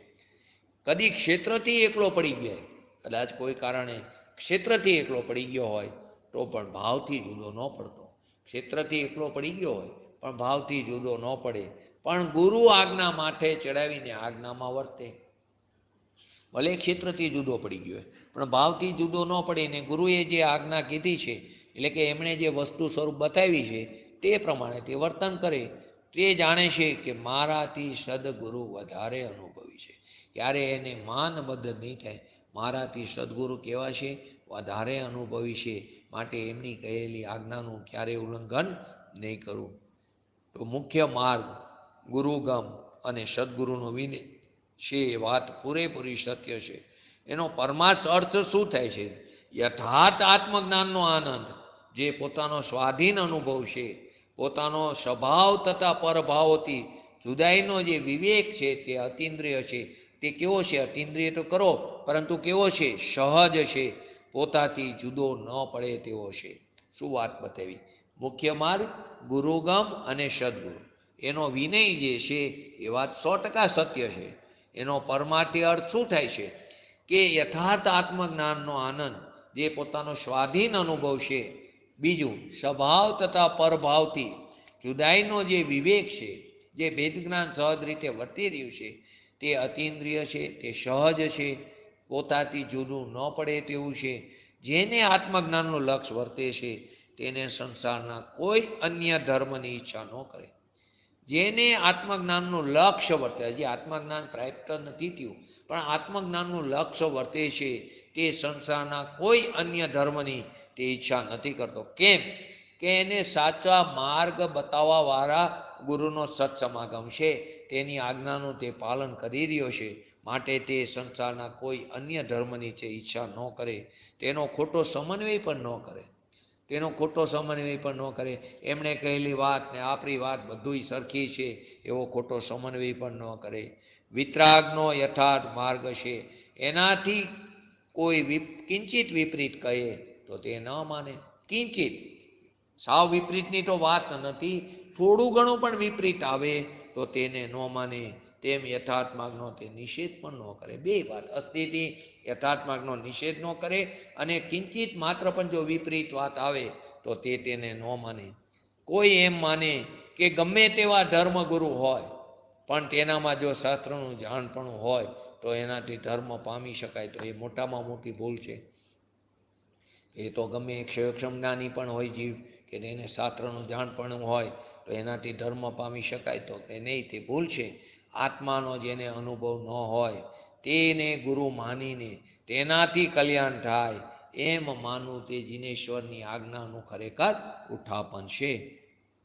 કદી ક્ષેત્રથી એકલો પડી ગયા, કદાચ કોઈ કારણે ક્ષેત્રથી એકલો પડી ગયો હોય તો પણ ભાવથી જુદો ન પડતો. ક્ષેત્રથી એકલો પડી ગયો હોય પણ ભાવથી જુદો ન પડે, પણ ગુરુ આજ્ઞા માથે ચડાવીને આજ્ઞામાં વર્તે. ભલે ક્ષેત્રથી જુદો પડી ગયો પણ ભાવથી જુદો ન પડે ને ગુરુએ જે આજ્ઞા કીધી છે, એટલે કે એમણે જે વસ્તુ સ્વરૂપ બતાવી છે તે પ્રમાણે તે વર્તન કરે. તે જાણે છે કે મારાથી સદગુરુ વધારે અનુભવી છે. ક્યારે એને માનબદ્ધ નહીં થાય. મારાથી સદગુરુ કેવા છે? વધારે અનુભવી છે. માટે એમની કહેલી આજ્ઞાનું ક્યારેય ઉલ્લંઘન નહીં કરવું. તો મુખ્ય માર્ગ ગુરુગમ અને સદગુરુનો વિનય છે એ વાત પૂરેપૂરી સત્ય છે. એનો પરમાર્થ અર્થ શું થાય છે? યથાર્થ આત્મજ્ઞાનનો આનંદ, જે પોતાનો સ્વાધીન અનુભવ છે, પોતાનો સ્વભાવ તથા પરભાવોથી જુદાઈનો જે વિવેક છે તે અતિન્દ્રિય છે. તે કેવો છે? અતિન્દ્રિય તો કરો, પરંતુ કેવો છે? સહજ છે, પોતાથી જુદો ન પડે તેવો છે. શું વાત બતાવી? મુખ્ય માર્ગ ગુરુગમ અને સદગુરુ. એનો વિનય જે છે એ વાત 100% સત્ય છે. એનો પરમાર્થી અર્થ શું થાય છે? કે યથાર્થ આત્મજ્ઞાનનો આનંદ, જે પોતાનો સ્વાધીન અનુભવ છે. બીજું, સ્વભાવ તથા પરભાવથી જુદાઈનો જે વિવેક છે, જે ભેદજ્ઞાન સહજ રીતે વર્તી રહ્યું છે, તે અતિન્દ્રિય છે, તે સહજ છે, પોતાથી જુદું ન પડે તેવું છે. જેને આત્મજ્ઞાનનું લક્ષ્ય વર્તે છે તેને સંસારના કોઈ અન્ય ધર્મની ઈચ્છા ન કરે. જેને આત્મજ્ઞાનનું લક્ષ્ય વર્તે, હજી આત્મજ્ઞાન પ્રાપ્ત નથી થયું પણ આત્મજ્ઞાનનું લક્ષ્ય વર્તે છે, તે સંસારના કોઈ અન્ય ધર્મની તે ઈચ્છા નથી કરતો. કેમ? કે એને સાચા માર્ગ બતાવવાવાળા ગુરુનો સત્સમાગમ છે, તેની આજ્ઞાનું તે પાલન કરી રહ્યો છે. માટે તે સંસારના કોઈ અન્ય ધર્મની તે ઈચ્છા ન કરે, તેનો ખોટો સમન્વય પણ ન કરે. તેનો ખોટો સમન્વય પણ ન કરે. એમણે કહેલી વાત ને આપણી વાત બધુંય સરખી છે એવો ખોટો સમન્વય પણ ન કરે. વિતરાગનો યથાર્થ માર્ગ છે, એનાથી કોઈ કિંચિત વિપરીત કહે તો તે ન માને. કિંચિત, સાવ વિપરીતની તો વાત નથી, થોડું ઘણું પણ વિપરીત આવે તો તેને ન માને. તેમ યથાર્થ માર્ગનો તે નિષેધ પણ ન કરે. બે વાત, અસ્થિથી યથાર્થ માર્ગનો નિષેધ ન કરે અને કિંચિત માત્ર પણ જો વિપરીત વાત આવે તો તે તેને ન માને. કોઈ એમ માને કે ગમે તેવા ધર્મગુરુ હોય પણ તેનામાં જો શાસ્ત્રનું જાણપણું હોય તો એનાથી ધર્મ પામી શકાય, તો એ મોટામાં મોટી ભૂલ છે. એ તો ગમે ક્ષયક્ષમ જ્ઞાની પણ હોય જીવ, કે તેને શાસ્ત્રનું જાણપણું હોય તો એનાથી ધર્મ પામી શકાય, તો કે નહીં, તે ભૂલ છે. આત્માનો જેને અનુભવ ન હોય તેને ગુરુ માનીને તેનાથી કલ્યાણ થાય એમ માનવું તે જીનેશ્વરની આજ્ઞાનું ખરેખર ઉઠાપન છે.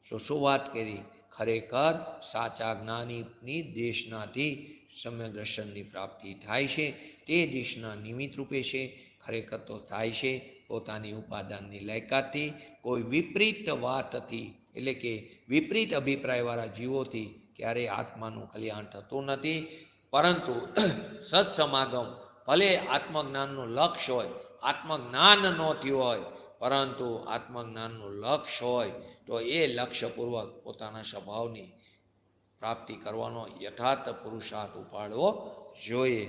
શું વાત કરી? ખરેખર સાચા જ્ઞાનીની દેશનાથી સમ્યક દર્શનની પ્રાપ્તિ થાય છે. તે દેશના નિમિત્ત રૂપે છે. ખરેખર તો થાય છે પોતાની ઉપાદાનની લાયકાતથી, કોઈ વિપરીત વાતથી, એટલે કે વિપરીત અભિપ્રાયવાળા જીવોથી ક્યારેય આત્માનું કલ્યાણ થતું નથી. પરંતુ સત્સમાગમ ભલે આત્મજ્ઞાનનું લક્ષ્ય હોય, આત્મજ્ઞાન ન થયું હોય, પરંતુ આત્મજ્ઞાનનું લક્ષ્ય હોય તો એ લક્ષ્યપૂર્વક પોતાના સ્વભાવની પ્રાપ્તિ કરવાનો યથાર્થ પુરુષાર્થ ઉપાડવો જોઈએ.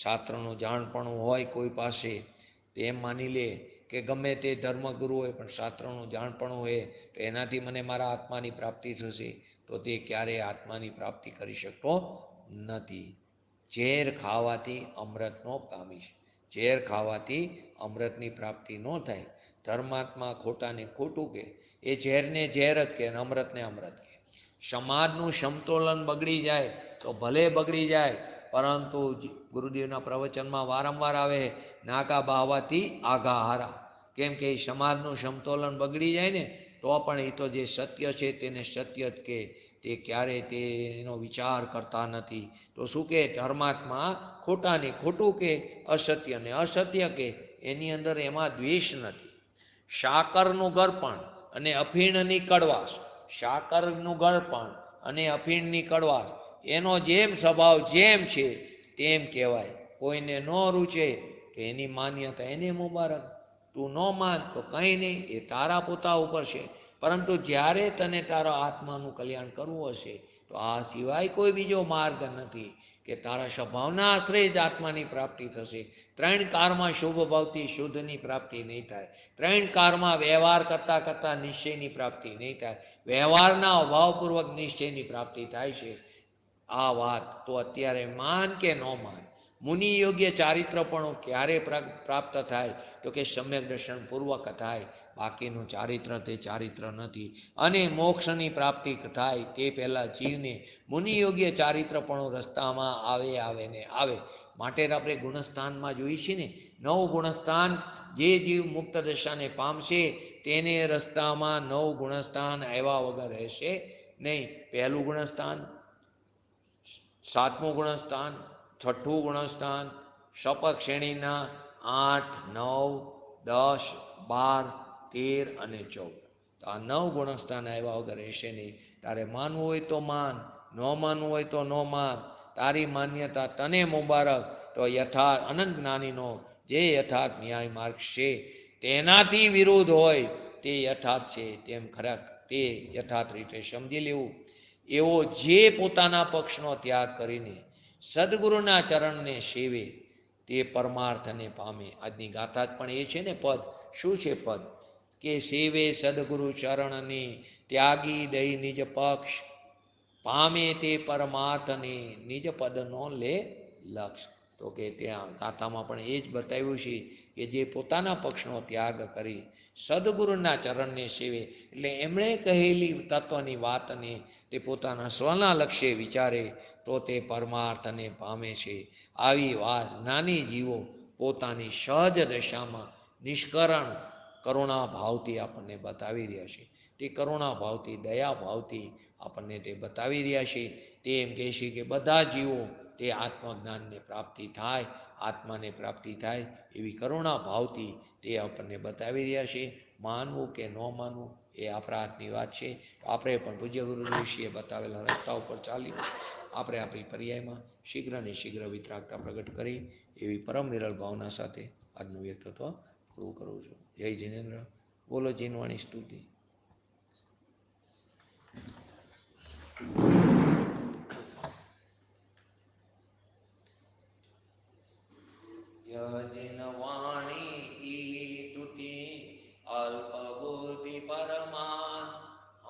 શાસ્ત્રનું જાણપણું હોય કોઈ પાસે, તેમ માની લે કે ગમે તે ધર્મગુરુ હોય પણ શાસ્ત્રનું જાણપણું હોય તો એનાથી મને મારા આત્માની પ્રાપ્તિ થશે, તો તે ક્યારેય આત્માની પ્રાપ્તિ કરી શકતો નથી. ઝેર ખાવાથી અમૃત ન પામીશ. ઝેર ખાવાથી અમૃતની પ્રાપ્તિ ન થાય. ધર્માત્મા ખોટાને ખોટું કે એ ઝેરને ઝેર જ કે, અમૃતને અમૃત કે. સમાજનું સમતોલન બગડી જાય તો ભલે બગડી જાય, પરંતુ ગુરુદેવના પ્રવચનમાં વારંવાર આવે નાગા બાવાથી આગા હારા. કેમ કે સમાજનું સમતોલન બગડી જાય ને તો પણ એ તો જે સત્ય છે તેને સત્ય જ કે, તે ક્યારેય તેનો વિચાર કરતા નથી. તો શું કે ધર્માત્મા ખોટાને ખોટું કે, અસત્યને અસત્ય કે, એની અંદર એમાં દ્વેષ નથી. સાકરનું ગળપણ અને અફીણની કડવાશ, સાકરનું ગળપણ અને અફીણની કડવાશ, એનો જેમ સ્વભાવ જેમ છે તેમ કહેવાય. કોઈને ન રૂચે તો એની માન્યતા એને મુબારક, તું ન માન તો કંઈ નહીં, એ તારા પોતા ઉપર છે. પરંતુ જ્યારે તને તારા આત્માનું કલ્યાણ કરવું હશે તો આ સિવાય કોઈ બીજો માર્ગ નથી, કે તારા સ્વભાવના આશ્રય જ આત્માની પ્રાપ્તિ થશે. ત્રણ કાળમાં શુભ ભાવથી શુદ્ધની પ્રાપ્તિ નહીં થાય. ત્રણ કાળમાં વ્યવહાર કરતાં કરતાં નિશ્ચયની પ્રાપ્તિ નહીં થાય. વ્યવહારના અભાવપૂર્વક નિશ્ચયની પ્રાપ્તિ થાય છે. આ વાત તો અત્યારે માન કે ન માન, મુનિ યોગ્ય ચારિત્રપણું ક્યારે પ્રાપ્ત થાય તો કે સમ્યક દર્શન પૂર્વક થાય. બાકીનું ચારિત્ર તે ચારિત્ર નથી. અને મોક્ષની પ્રાપ્તિ થાય તે પહેલાં જીવને મુનિ યોગ્ય ચારિત્રપણું રસ્તામાં આવે ને આવે. માટે આપણે ગુણસ્થાનમાં જોઈએ છીએ ને, 9 ગુણસ્થાન જે જીવ મુક્ત દશાને પામશે તેને રસ્તામાં 9 ગુણસ્થાન આવ્યા વગર રહેશે નહીં. પહેલું ગુણસ્થાન, 7મું ગુણસ્થાન, 6ઠ્ઠું ગુણસ્થાન, શપક શ્રેણીના 8, 9, 10, 12, 13 અને 14. તો આ 9 ગુણસ્થાન આવ્યા વગર રહેશે નહીં. તારે માનવું હોય તો માન, ન માનવું હોય તો ન માન. તારી માન્યતા તને મુબારક. તો યથાર્થ અનંત જ્ઞાનીનો જે યથાર્થ ન્યાય માર્ગ છે તેનાથી વિરોધ હોય તે યથાર્થ છે તેમ ખરેખર તે યથાર્થ રીતે સમજી લેવું. એવો જે પોતાના પક્ષનો ત્યાગ કરીને સદગુરુના ચરણને સેવે તે પરમાર્થને પામે. આજની ગાથા જ પણ એ છે ને પદ. શું છે પદ? કે સેવે સદગુરુ ચરણને ત્યાગી દઈ નિજ પક્ષ, પામે તે પરમાર્થને નિજ પદનો લે લક્ષ. તો કે ત્યાં ગાથામાં પણ એ જ બતાવ્યું છે કે જે પોતાના પક્ષનો ત્યાગ કરી સદગુરુના ચરણને સેવે, એટલે એમણે કહેલી તત્વની વાતને તે પોતાના સ્વના લક્ષ્ય વિચારે તો તે પરમાર્થને પામે છે. આવી વાત જ્ઞાની જીવો પોતાની સહજ દશામાં નિષ્કરણ કરુણા ભાવથી આપણને બતાવી રહ્યા છે. તે કરુણા ભાવથી, દયા ભાવથી આપણને તે બતાવી રહ્યા છે. તે એમ કહે છે કે બધા જીવો તે આત્મજ્ઞાનને પ્રાપ્તિ થાય, આત્માને પ્રાપ્તિ થાય એવી કરુણા ભાવથી તે આપણને બતાવી રહ્યા છે. માનવું કે ન માનવું એ આપણા હાથની વાત છે. આપણે પણ પૂજ્ય ગુરુ ઋષિએ બતાવેલા રસ્તા ઉપર ચાલી આપણે આપણી પર્યાયમાં શીઘ્ર ને શીઘ્ર વિતરાગતા પ્રગટ કરી એવી પરમ વિરલ ભાવના સાથે આજનું વ્યક્તિત્વ પૂરું કરું છું. જય જિનેન્દ્ર. બોલો જીનવાણી સ્તુતિ. जिनवाणी की टूटी अल्प बुद्धि परमान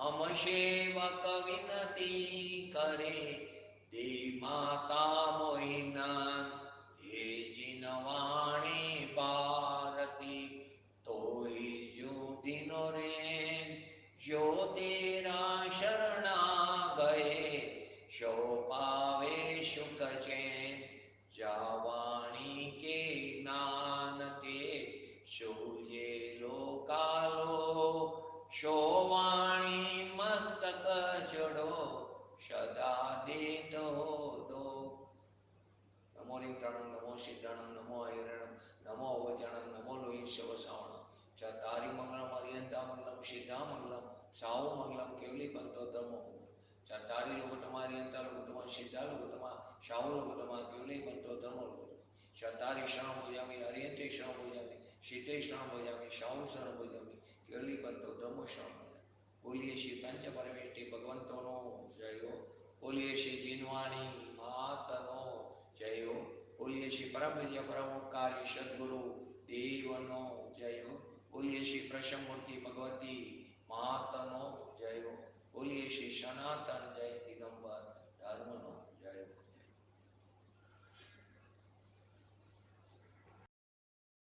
हम सेवक विनती करे दे माता मोहिना हे जिनवाणी भारती तो ही जो दिनो रे जो तेरा शरणा गए शो पावे सुख चैन जावाणी के ज्ञान के शोये लोकालो शोवाणी मस्तक जड़ो सदा देतो दो. नमो रिंगणं नमो सिद्धणं नमो ऐरणं नमो अवचणं नमो लोहि शवसावणं चतारि मंगलम अरियंता मंगलम सिद्धा मंगलम साहु मंगलम केवली पंतो धर्मो चतारि लोकतमा अरियंता लोकतमा सिद्धा लोकतमा साहु लोकतमा केवली पंतो धर्मो चतारि शरण भोजामि अरियंते शरण भोजामि सिद्धे शरण भोजामि साहु शरण भोजामि केवली पंतो धर्मो शरण भोजामि. बोलिए श्री पंच परमेष्टि भगवंतोनो जय हो. बोलिए श्री जिनवाणी मातनो जय हो. बोलिए श्री परम विद्या परमोपकारी सद्गुरु देवनो जय हो. बोलिए श्री प्रसन्न मूर्ति भगवती मातनो